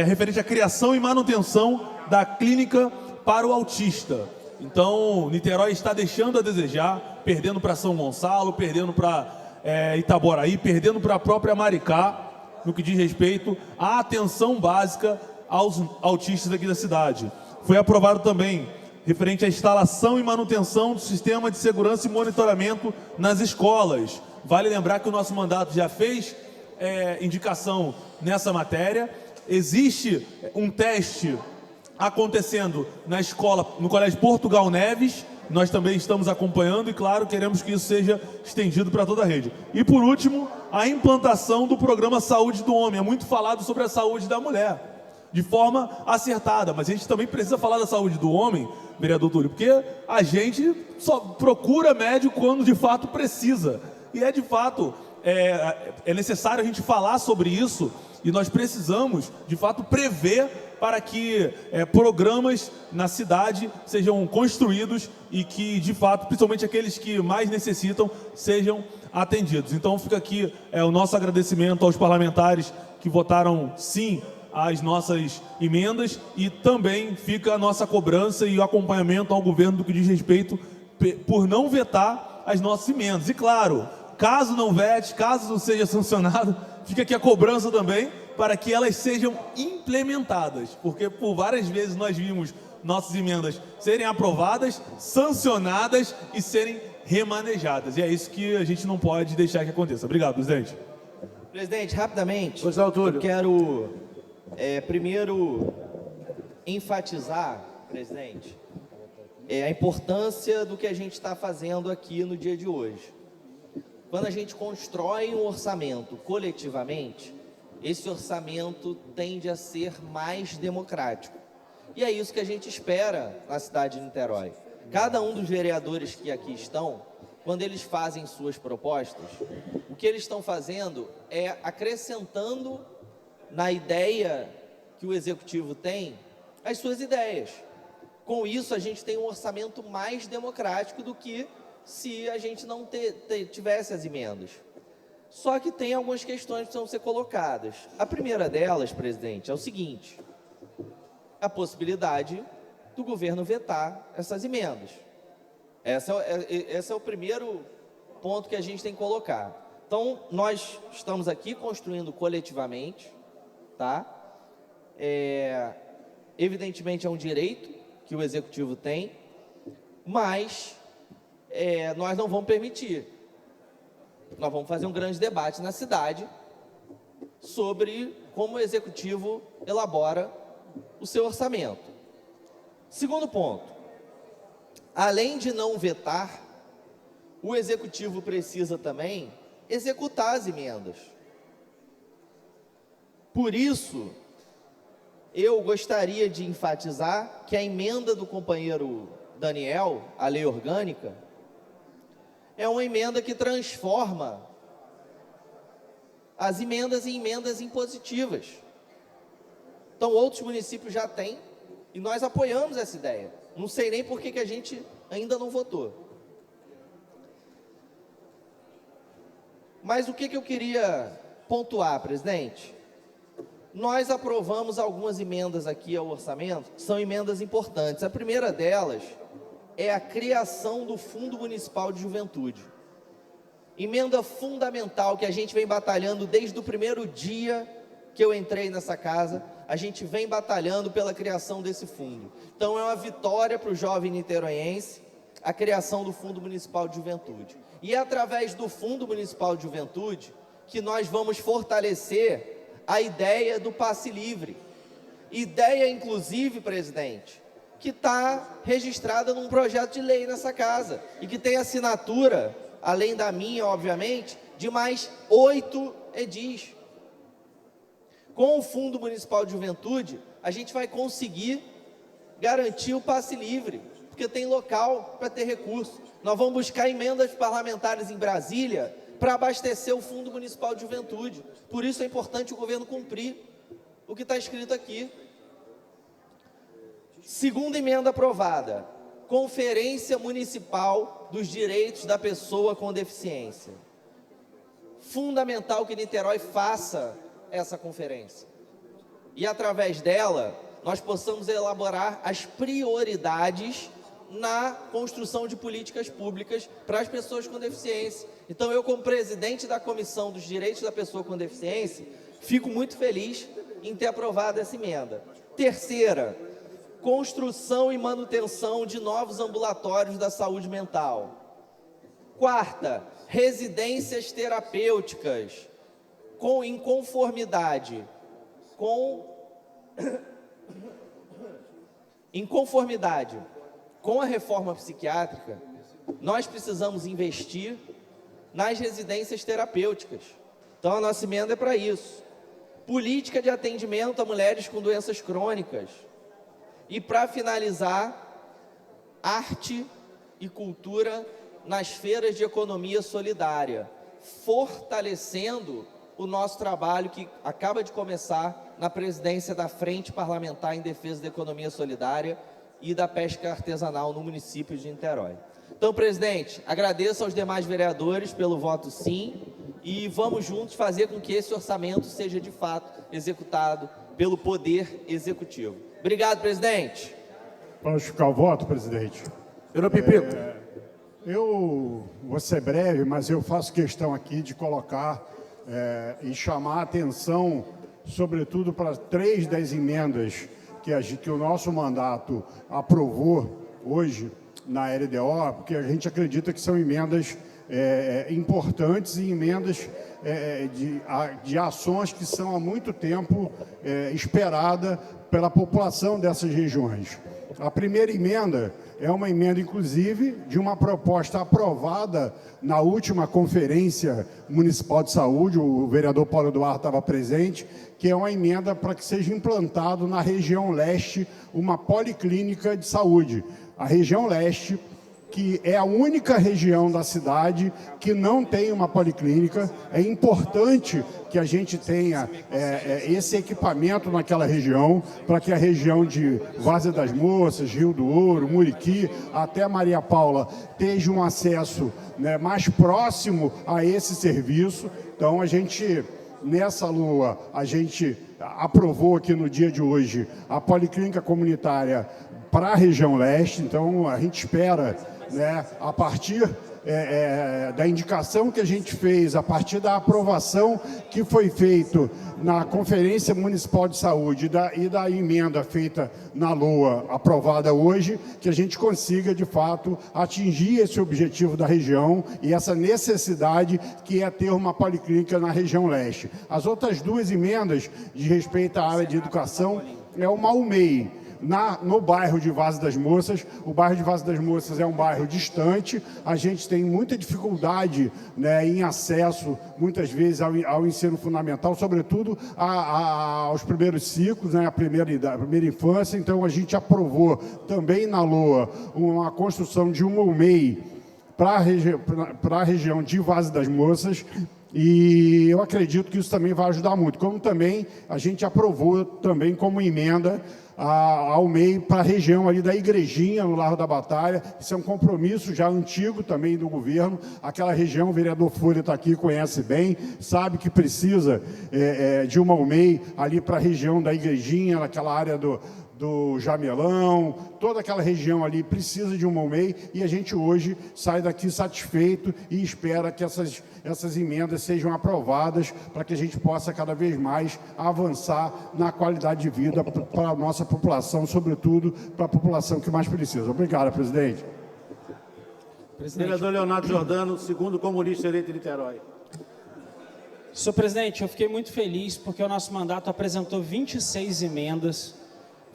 referente à criação e manutenção da clínica para o autista. Então, Niterói está deixando a desejar, perdendo para São Gonçalo, perdendo para Itaboraí, perdendo para a própria Maricá, no que diz respeito à atenção básica aos autistas aqui da cidade. Foi aprovado também referente à instalação e manutenção do sistema de segurança e monitoramento nas escolas. Vale lembrar que o nosso mandato já fez indicação nessa matéria. Existe um teste acontecendo na escola, no Colégio Portugal Neves. Nós também estamos acompanhando e, claro, queremos que isso seja estendido para toda a rede. E, por último, a implantação do programa Saúde do Homem. É muito falado sobre a saúde da mulher, de forma acertada, mas a gente também precisa falar da saúde do homem, vereador Túlio, porque a gente só procura médico quando de fato precisa. E de fato, é necessário a gente falar sobre isso e nós precisamos, de fato, prever para que programas na cidade sejam construídos e que, de fato, principalmente aqueles que mais necessitam, sejam atendidos. Então, fica aqui o nosso agradecimento aos parlamentares que votaram sim às nossas emendas e também fica a nossa cobrança e o acompanhamento ao governo do que diz respeito por não vetar as nossas emendas. E, claro, caso não vete, caso não seja sancionado, fica aqui a cobrança também para que elas sejam implementadas, porque por várias vezes nós vimos nossas emendas serem aprovadas, sancionadas e serem remanejadas. E é isso que a gente não pode deixar que aconteça. Obrigado, presidente. Presidente, rapidamente, Pois não, Túlio. eu quero primeiro enfatizar, presidente, a importância do que a gente está fazendo aqui no dia de hoje. Quando a gente constrói um orçamento coletivamente, esse orçamento tende a ser mais democrático. E é isso que a gente espera na cidade de Niterói. Cada um dos vereadores que aqui estão, quando eles fazem suas propostas, o que eles estão fazendo é acrescentando na ideia que o Executivo tem as suas ideias. Com isso, a gente tem um orçamento mais democrático do que se a gente não tivesse as emendas. Só que tem algumas questões que precisam ser colocadas. A primeira delas, presidente, é o seguinte: a possibilidade do governo vetar essas emendas. Esse é o primeiro ponto que a gente tem que colocar. Então, nós estamos aqui construindo coletivamente, tá? Evidentemente é um direito que o Executivo tem, mas nós não vamos permitir. Nós vamos fazer um grande debate na cidade sobre como o Executivo elabora o seu orçamento. Segundo ponto, além de não vetar, o Executivo precisa também executar as emendas. Por isso, eu gostaria de enfatizar que a emenda do companheiro Daniel, a lei orgânica, é uma emenda que transforma as emendas em emendas impositivas. Então, outros municípios já têm, e nós apoiamos essa ideia. Não sei nem por que a gente ainda não votou. Mas o que eu queria pontuar, presidente? Nós aprovamos algumas emendas aqui ao orçamento, que são emendas importantes. A primeira delas é a criação do Fundo Municipal de Juventude. Emenda fundamental que a gente vem batalhando desde o primeiro dia que eu entrei nessa casa. A gente vem batalhando pela criação desse fundo. Então é uma vitória para o jovem niteroiense a criação do Fundo Municipal de Juventude. E é através do Fundo Municipal de Juventude que nós vamos fortalecer a ideia do passe livre. Ideia, inclusive, presidente, que está registrada num projeto de lei nessa casa e que tem assinatura, além da minha, obviamente, de mais 8 edis. Com o Fundo Municipal de Juventude, a gente vai conseguir garantir o passe livre, porque tem local para ter recurso. Nós vamos buscar emendas parlamentares em Brasília para abastecer o Fundo Municipal de Juventude. Por isso é importante o governo cumprir o que está escrito aqui. Segunda emenda aprovada, Conferência Municipal dos Direitos da Pessoa com Deficiência. Fundamental que Niterói faça essa conferência. E através dela, nós possamos elaborar as prioridades na construção de políticas públicas para as pessoas com deficiência. Então, eu, como presidente da Comissão dos Direitos da Pessoa com Deficiência, fico muito feliz em ter aprovado essa emenda. Terceira, construção e manutenção de novos ambulatórios da saúde mental. Quarta, residências terapêuticas em conformidade com a reforma psiquiátrica. Nós precisamos investir nas residências terapêuticas. Então, a nossa emenda é para isso. Política de atendimento a mulheres com doenças crônicas. E, para finalizar, arte e cultura nas feiras de economia solidária, fortalecendo o nosso trabalho que acaba de começar na presidência da Frente Parlamentar em Defesa da Economia Solidária e da Pesca Artesanal no município de Niterói. Então, presidente, agradeço aos demais vereadores pelo voto sim e vamos juntos fazer com que esse orçamento seja de fato executado pelo Poder Executivo. Obrigado, presidente. Para justificar o voto, presidente. Senhor Pipico. Eu vou ser breve, mas eu faço questão aqui de colocar e chamar a atenção, sobretudo para 3 das emendas que o nosso mandato aprovou hoje na LDO, porque a gente acredita que são emendas importantes e emendas de ações que são há muito tempo esperada pela população dessas regiões. A primeira emenda é uma emenda, inclusive, de uma proposta aprovada na última Conferência Municipal de Saúde, o vereador Paulo Eduardo estava presente, que é uma emenda para que seja implantado na região leste uma policlínica de saúde. A região leste, que é a única região da cidade que não tem uma policlínica, é importante que a gente tenha esse equipamento naquela região, para que a região de Várzea das Moças, Rio do Ouro, Muriqui, até Maria Paula, tenha um acesso mais próximo a esse serviço. Então, a gente, nessa lua, a gente aprovou aqui no dia de hoje a policlínica comunitária para a região leste. Então, a gente espera, a partir da indicação que a gente fez, a partir da aprovação que foi feita na Conferência Municipal de Saúde e da emenda feita na LOA, aprovada hoje, que a gente consiga, de fato, atingir esse objetivo da região e essa necessidade que é ter uma policlínica na região leste. As outras 2 emendas, de respeito à área de educação, é uma UMEI, no bairro de Várzea das Moças. O bairro de Várzea das Moças é um bairro distante, a gente tem muita dificuldade em acesso, muitas vezes, ao ensino fundamental, sobretudo aos primeiros ciclos, a primeira infância. Então, a gente aprovou também na LOA uma construção de uma UMEI para a região de Várzea das Moças, e eu acredito que isso também vai ajudar muito, como também a gente aprovou também como emenda ao MEI para a região ali da Igrejinha, no Largo da Batalha. Isso é um compromisso já antigo também do governo. Aquela região, o vereador Folha está aqui, conhece bem, sabe que precisa de uma UMEI ali para a região da Igrejinha, naquela área do Jamelão, toda aquela região ali precisa de uma UMEI, e a gente hoje sai daqui satisfeito e espera que essas emendas sejam aprovadas para que a gente possa cada vez mais avançar na qualidade de vida para a nossa população, sobretudo para a população que mais precisa. Obrigado, presidente. Vereador Leonardo Jordano, segundo comunista eleito em Niterói. Senhor presidente, eu fiquei muito feliz porque o nosso mandato apresentou 26 emendas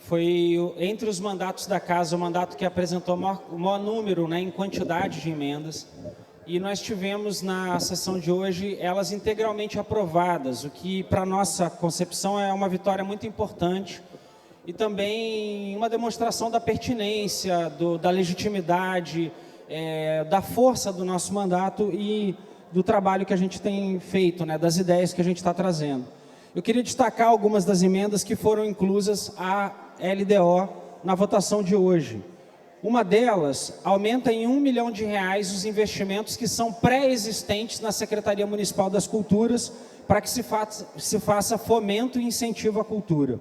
Foi, entre os mandatos da Casa, o mandato que apresentou o maior número, né, em quantidade de emendas. E nós tivemos na sessão de hoje elas integralmente aprovadas, o que para nossa concepção é uma vitória muito importante e também uma demonstração da pertinência, da legitimidade, da força do nosso mandato e do trabalho que a gente tem feito, né, das ideias que a gente está trazendo. Eu queria destacar algumas das emendas que foram inclusas à LDO na votação de hoje. Uma delas aumenta em R$ 1 milhão os investimentos que são pré-existentes na Secretaria Municipal das Culturas para que se faça fomento e incentivo à cultura.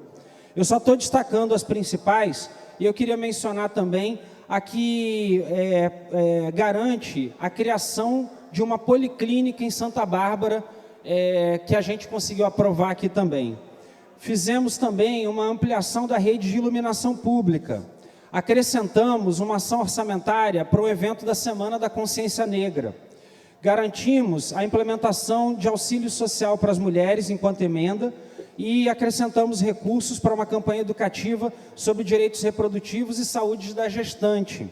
Eu só estou destacando as principais e eu queria mencionar também a que garante a criação de uma policlínica em Santa Bárbara, que a gente conseguiu aprovar aqui também. Fizemos também uma ampliação da rede de iluminação pública. Acrescentamos uma ação orçamentária para o evento da Semana da Consciência Negra. Garantimos a implementação de auxílio social para as mulheres enquanto emenda e acrescentamos recursos para uma campanha educativa sobre direitos reprodutivos e saúde da gestante.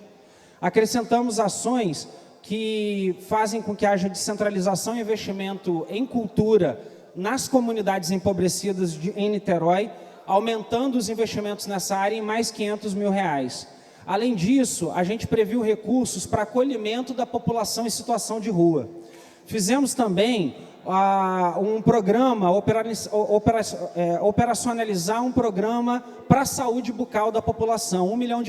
Acrescentamos ações que fazem com que haja descentralização e investimento em cultura nas comunidades empobrecidas em Niterói, aumentando os investimentos nessa área em mais R$ 500 mil. Além disso, a gente previu recursos para acolhimento da população em situação de rua. Fizemos também um programa, operacionalizar um programa para a saúde bucal da população, R$ 1 milhão,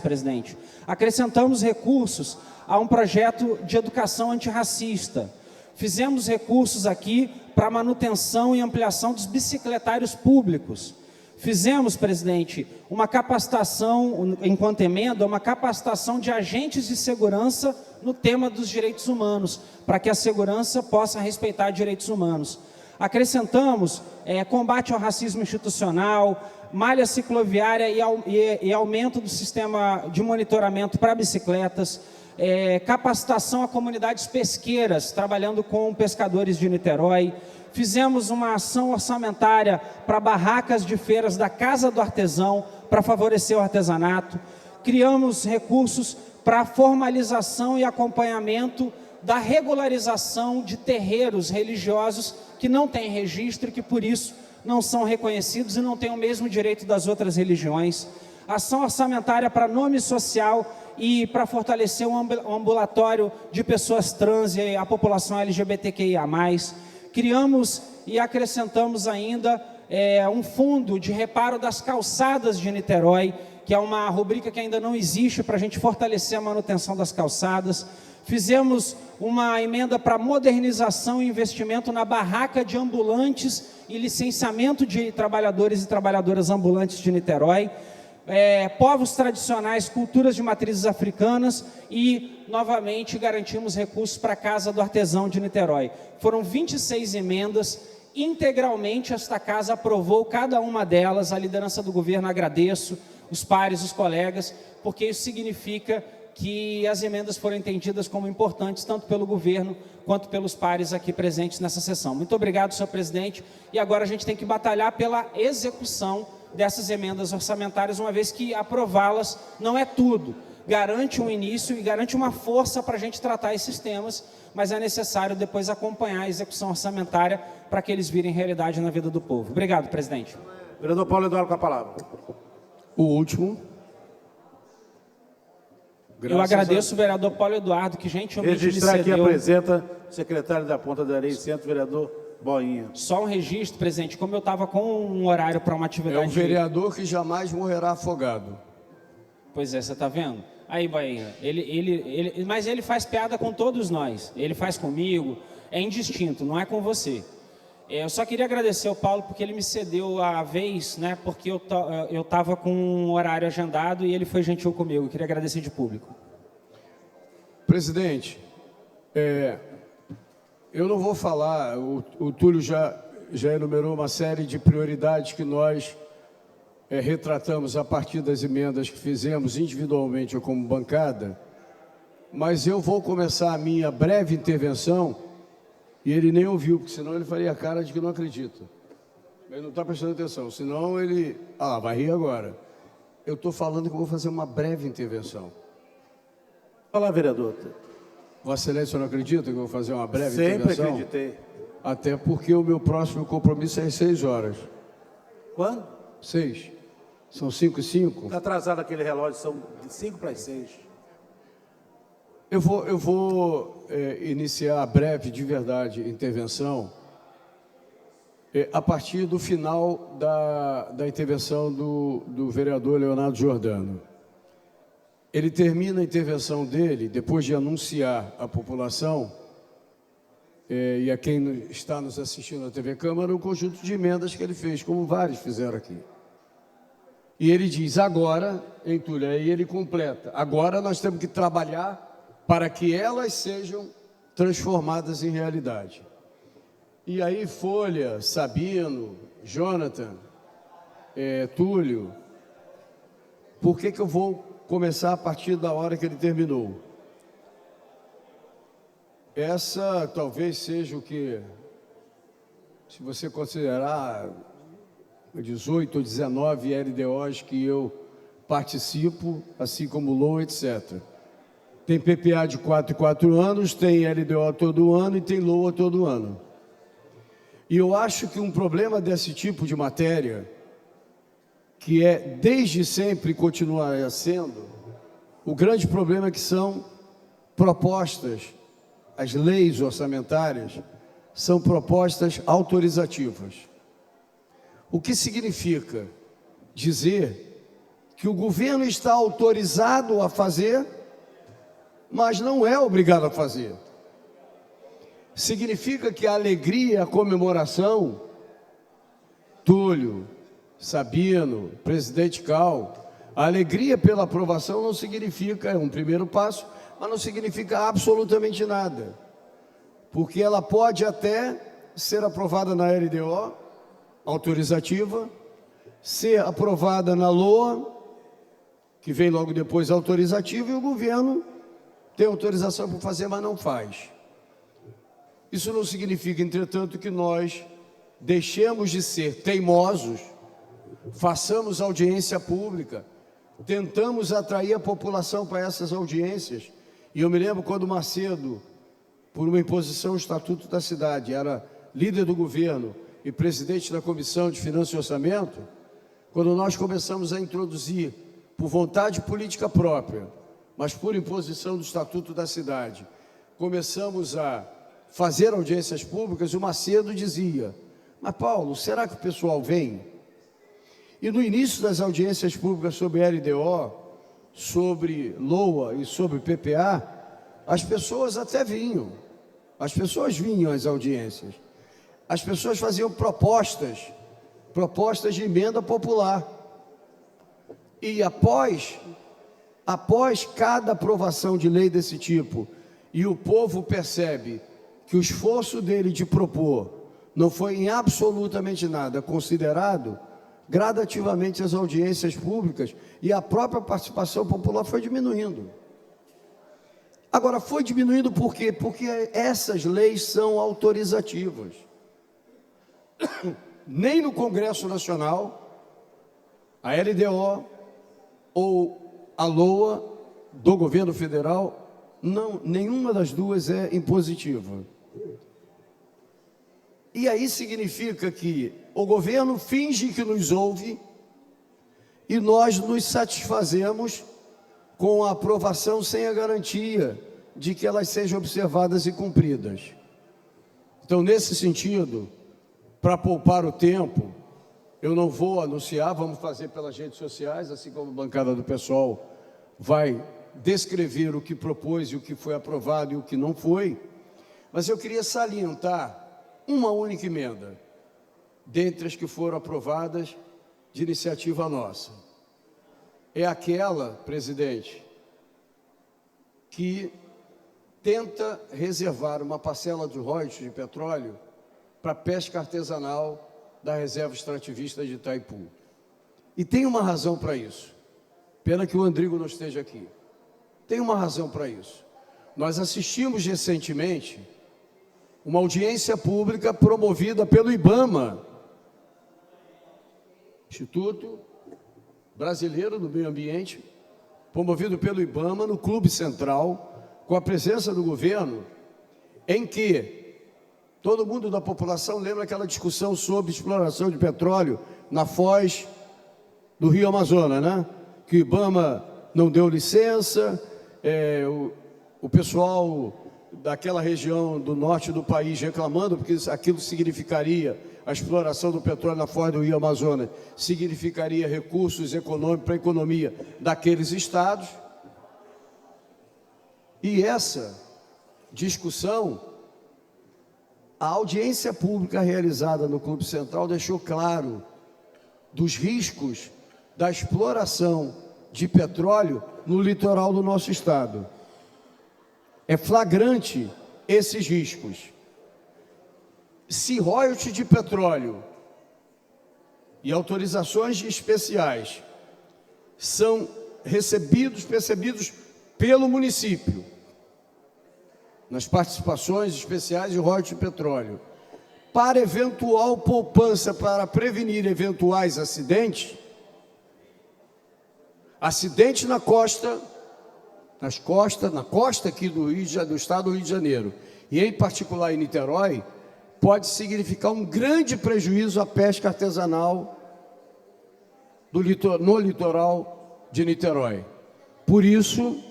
presidente. Acrescentamos recursos a um projeto de educação antirracista. Fizemos recursos aqui para manutenção e ampliação dos bicicletários públicos. Fizemos, presidente, uma capacitação, enquanto emenda, uma capacitação de agentes de segurança no tema dos direitos humanos, para que a segurança possa respeitar direitos humanos. Acrescentamos combate ao racismo institucional, malha cicloviária e aumento do sistema de monitoramento para bicicletas, capacitação a comunidades pesqueiras, trabalhando com pescadores de Niterói. Fizemos uma ação orçamentária para barracas de feiras da Casa do Artesão, para favorecer o artesanato. Criamos recursos para a formalização e acompanhamento da regularização de terreiros religiosos que não têm registro e que, por isso, não são reconhecidos e não têm o mesmo direito das outras religiões. Ação orçamentária para nome social e para fortalecer um ambulatório de pessoas trans e a população LGBTQIA+. Criamos e acrescentamos ainda um fundo de reparo das calçadas de Niterói, que é uma rubrica que ainda não existe para a gente fortalecer a manutenção das calçadas. Fizemos uma emenda para modernização e investimento na barraca de ambulantes e licenciamento de trabalhadores e trabalhadoras ambulantes de Niterói. Povos tradicionais, culturas de matrizes africanas e, novamente, garantimos recursos para a Casa do Artesão de Niterói. Foram 26 emendas, integralmente esta Casa aprovou cada uma delas, a liderança do governo agradeço, os pares, os colegas, porque isso significa que as emendas foram entendidas como importantes, tanto pelo governo quanto pelos pares aqui presentes nessa sessão. Muito obrigado, senhor presidente, e agora a gente tem que batalhar pela execução dessas emendas orçamentárias, uma vez que aprová-las não é tudo. Garante um início e garante uma força para a gente tratar esses temas, mas é necessário depois acompanhar a execução orçamentária para que eles virem realidade na vida do povo. Obrigado, presidente. Vereador Paulo Eduardo com a palavra. O último. Eu agradeço o vereador Paulo Eduardo, que gentilmente me cedeu. Registrar aqui apresenta o secretário da Ponta da Areia, centro, vereador Boinha. Só um registro, presidente, como eu estava com um horário para uma atividade... É um vereador que jamais morrerá afogado. Pois é, você está vendo? Aí, Boinha, mas ele faz piada com todos nós. Ele faz comigo, é indistinto, não é com você. Eu só queria agradecer ao Paulo porque ele me cedeu a vez, né? Porque eu estava com um horário agendado e ele foi gentil comigo. Eu queria agradecer de público. Presidente, eu não vou falar, o Túlio já enumerou uma série de prioridades que nós retratamos a partir das emendas que fizemos individualmente ou como bancada, mas eu vou começar a minha breve intervenção. E ele nem ouviu, porque senão ele faria a cara de que não acredita. Ele não está prestando atenção, senão ele... vai rir agora. Eu estou falando que eu vou fazer uma breve intervenção. Fala, vereador. Vossa Excelência não acredita que eu vou fazer uma breve Sempre intervenção? acreditei. Até porque o meu próximo compromisso é às 6 horas. Quando? 6. São 5h05. Está atrasado aquele relógio, são de 5 para as 6. Eu vou iniciar a breve, de verdade, intervenção a partir do final da intervenção do vereador Leonardo Giordano. Ele termina a intervenção dele, depois de anunciar à população e a quem está nos assistindo na TV Câmara, um conjunto de emendas que ele fez, como vários fizeram aqui. E ele diz, agora, em Túlio, aí ele completa, agora nós temos que trabalhar para que elas sejam transformadas em realidade. E aí Folha, Sabino, Jonathan, Túlio, por que eu vou começar a partir da hora que ele terminou? Essa talvez seja o que, se você considerar 18 ou 19 LDOs que eu participo, assim como LOA, etc. Tem PPA de 4 em 4 anos, tem LDO todo ano e tem LOA todo ano. E eu acho que um problema desse tipo de matéria, que é desde sempre e continuará sendo, o grande problema é que são propostas, as leis orçamentárias, são propostas autorizativas. O que significa dizer que o governo está autorizado a fazer, mas não é obrigado a fazer. Significa que a alegria, a comemoração, Túlio, Sabino, presidente Cal, a alegria pela aprovação não significa, é um primeiro passo, mas não significa absolutamente nada. Porque ela pode até ser aprovada na LDO, autorizativa, ser aprovada na LOA, que vem logo depois autorizativa, e o governo tem autorização para fazer, mas não faz. Isso não significa, entretanto, que nós deixemos de ser teimosos, façamos audiência pública, tentamos atrair a população para essas audiências. E eu me lembro quando Macedo, por uma imposição do Estatuto da Cidade, era líder do governo e presidente da Comissão de Finanças e Orçamento, quando nós começamos a introduzir, por vontade política própria, mas por imposição do Estatuto da Cidade, começamos a fazer audiências públicas, o Macedo dizia, mas Paulo, será que o pessoal vem? E no início das audiências públicas sobre LDO, sobre LOA e sobre PPA, as pessoas até vinham, as pessoas vinham às audiências, as pessoas faziam propostas de emenda popular. E após cada aprovação de lei desse tipo, e o povo percebe que o esforço dele de propor não foi em absolutamente nada considerado, gradativamente as audiências públicas e a própria participação popular foi diminuindo. Agora, foi diminuindo por quê? Porque essas leis são autorizativas. Nem no Congresso Nacional, a LDO ou a LOA do governo federal, não, nenhuma das duas é impositiva. E aí significa que o governo finge que nos ouve e nós nos satisfazemos com a aprovação sem a garantia de que elas sejam observadas e cumpridas. Então, nesse sentido, para poupar o tempo, eu não vou anunciar, vamos fazer pelas redes sociais, assim como a bancada do PSOL vai descrever o que propôs e o que foi aprovado e o que não foi, mas eu queria salientar uma única emenda, dentre as que foram aprovadas de iniciativa nossa. É aquela, presidente, que tenta reservar uma parcela de royalties de petróleo para pesca artesanal da reserva extrativista de Itaipu. E tem uma razão para isso. Pena que o Andrigo não esteja aqui. Tem uma razão para isso. Nós assistimos recentemente uma audiência pública promovida pelo IBAMA, Instituto brasileiro do meio ambiente, promovido pelo IBAMA, no Clube Central, com a presença do governo, em que todo mundo da população lembra aquela discussão sobre exploração de petróleo na foz do Rio Amazonas, né? Que o IBAMA não deu licença, o pessoal daquela região do norte do país reclamando, porque aquilo significaria, a exploração do petróleo na foz do Rio Amazonas, significaria recursos econômicos para a economia daqueles estados. E essa discussão, a audiência pública realizada no Clube Central deixou claro dos riscos da exploração de petróleo no litoral do nosso estado. É flagrante esses riscos. Se royalties de petróleo e autorizações especiais são percebidos pelo município, nas participações especiais de royalties de petróleo, para eventual poupança, para prevenir eventuais acidentes, na costa aqui do estado do Rio de Janeiro, e em particular em Niterói, pode significar um grande prejuízo à pesca artesanal no litoral de Niterói. Por isso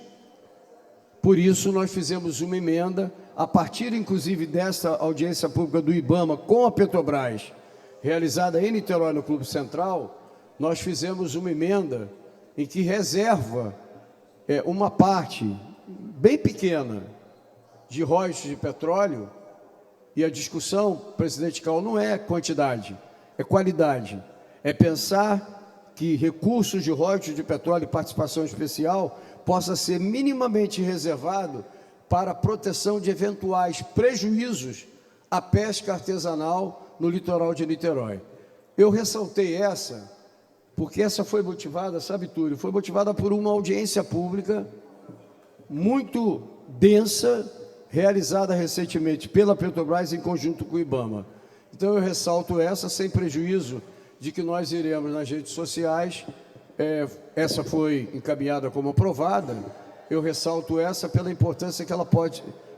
nós fizemos uma emenda, a partir inclusive dessa audiência pública do IBAMA com a Petrobras, realizada em Niterói no Clube Central, nós fizemos uma emenda em que reserva uma parte bem pequena de royalties de petróleo. E a discussão, presidente Cal, não é quantidade, é qualidade. É pensar que recursos de royalties de petróleo e participação especial possa ser minimamente reservado para a proteção de eventuais prejuízos à pesca artesanal no litoral de Niterói. Eu ressaltei essa, porque essa foi motivada, sabe, Túlio, foi motivada por uma audiência pública muito densa, realizada recentemente pela Petrobras em conjunto com o IBAMA. Então eu ressalto essa, sem prejuízo de que nós iremos nas redes sociais, essa foi encaminhada como aprovada, eu ressalto essa pela importância que ela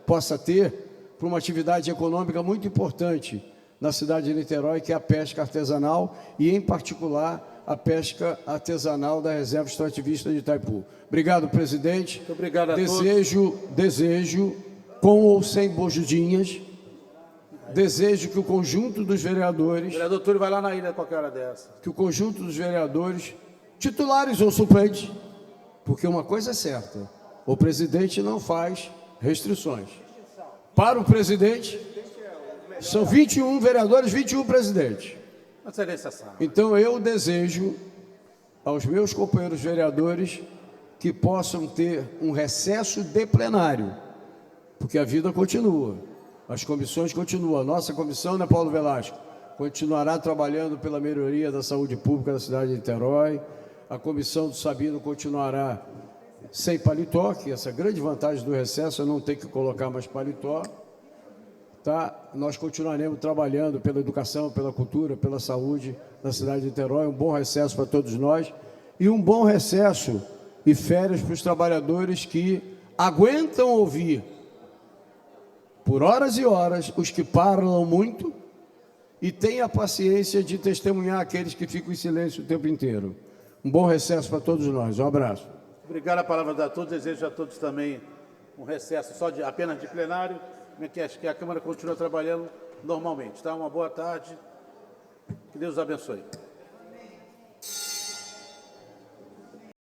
possa ter para uma atividade econômica muito importante na cidade de Niterói, que é a pesca artesanal e, em particular, a pesca artesanal da Reserva Extrativista de Itaipu. Obrigado, presidente. Muito obrigado a todos. Desejo, com ou sem bojudinhas, desejo que o conjunto dos vereadores... O vereador Túlio vai lá na ilha a qualquer hora dessa. Que o conjunto dos vereadores, titulares ou suplentes, porque uma coisa é certa, o presidente não faz restrições. Para o presidente, são 21 vereadores, 21 presidentes. Então eu desejo aos meus companheiros vereadores que possam ter um recesso de plenário, porque a vida continua, as comissões continuam. A nossa comissão, né, Paulo Velasco, continuará trabalhando pela melhoria da saúde pública da cidade de Niterói. A comissão do Sabino continuará sem paletó, que essa grande vantagem do recesso é não ter que colocar mais paletó. Tá? Nós continuaremos trabalhando pela educação, pela cultura, pela saúde da cidade de Niterói. Um bom recesso para todos nós e um bom recesso e férias para os trabalhadores que aguentam ouvir por horas e horas os que falam muito e têm a paciência de testemunhar aqueles que ficam em silêncio o tempo inteiro. Um bom recesso para todos nós. Um abraço. Obrigado, a palavra a todos. Desejo a todos também um recesso apenas de plenário, que a Câmara continua trabalhando normalmente. Tá? Uma boa tarde. Que Deus os abençoe.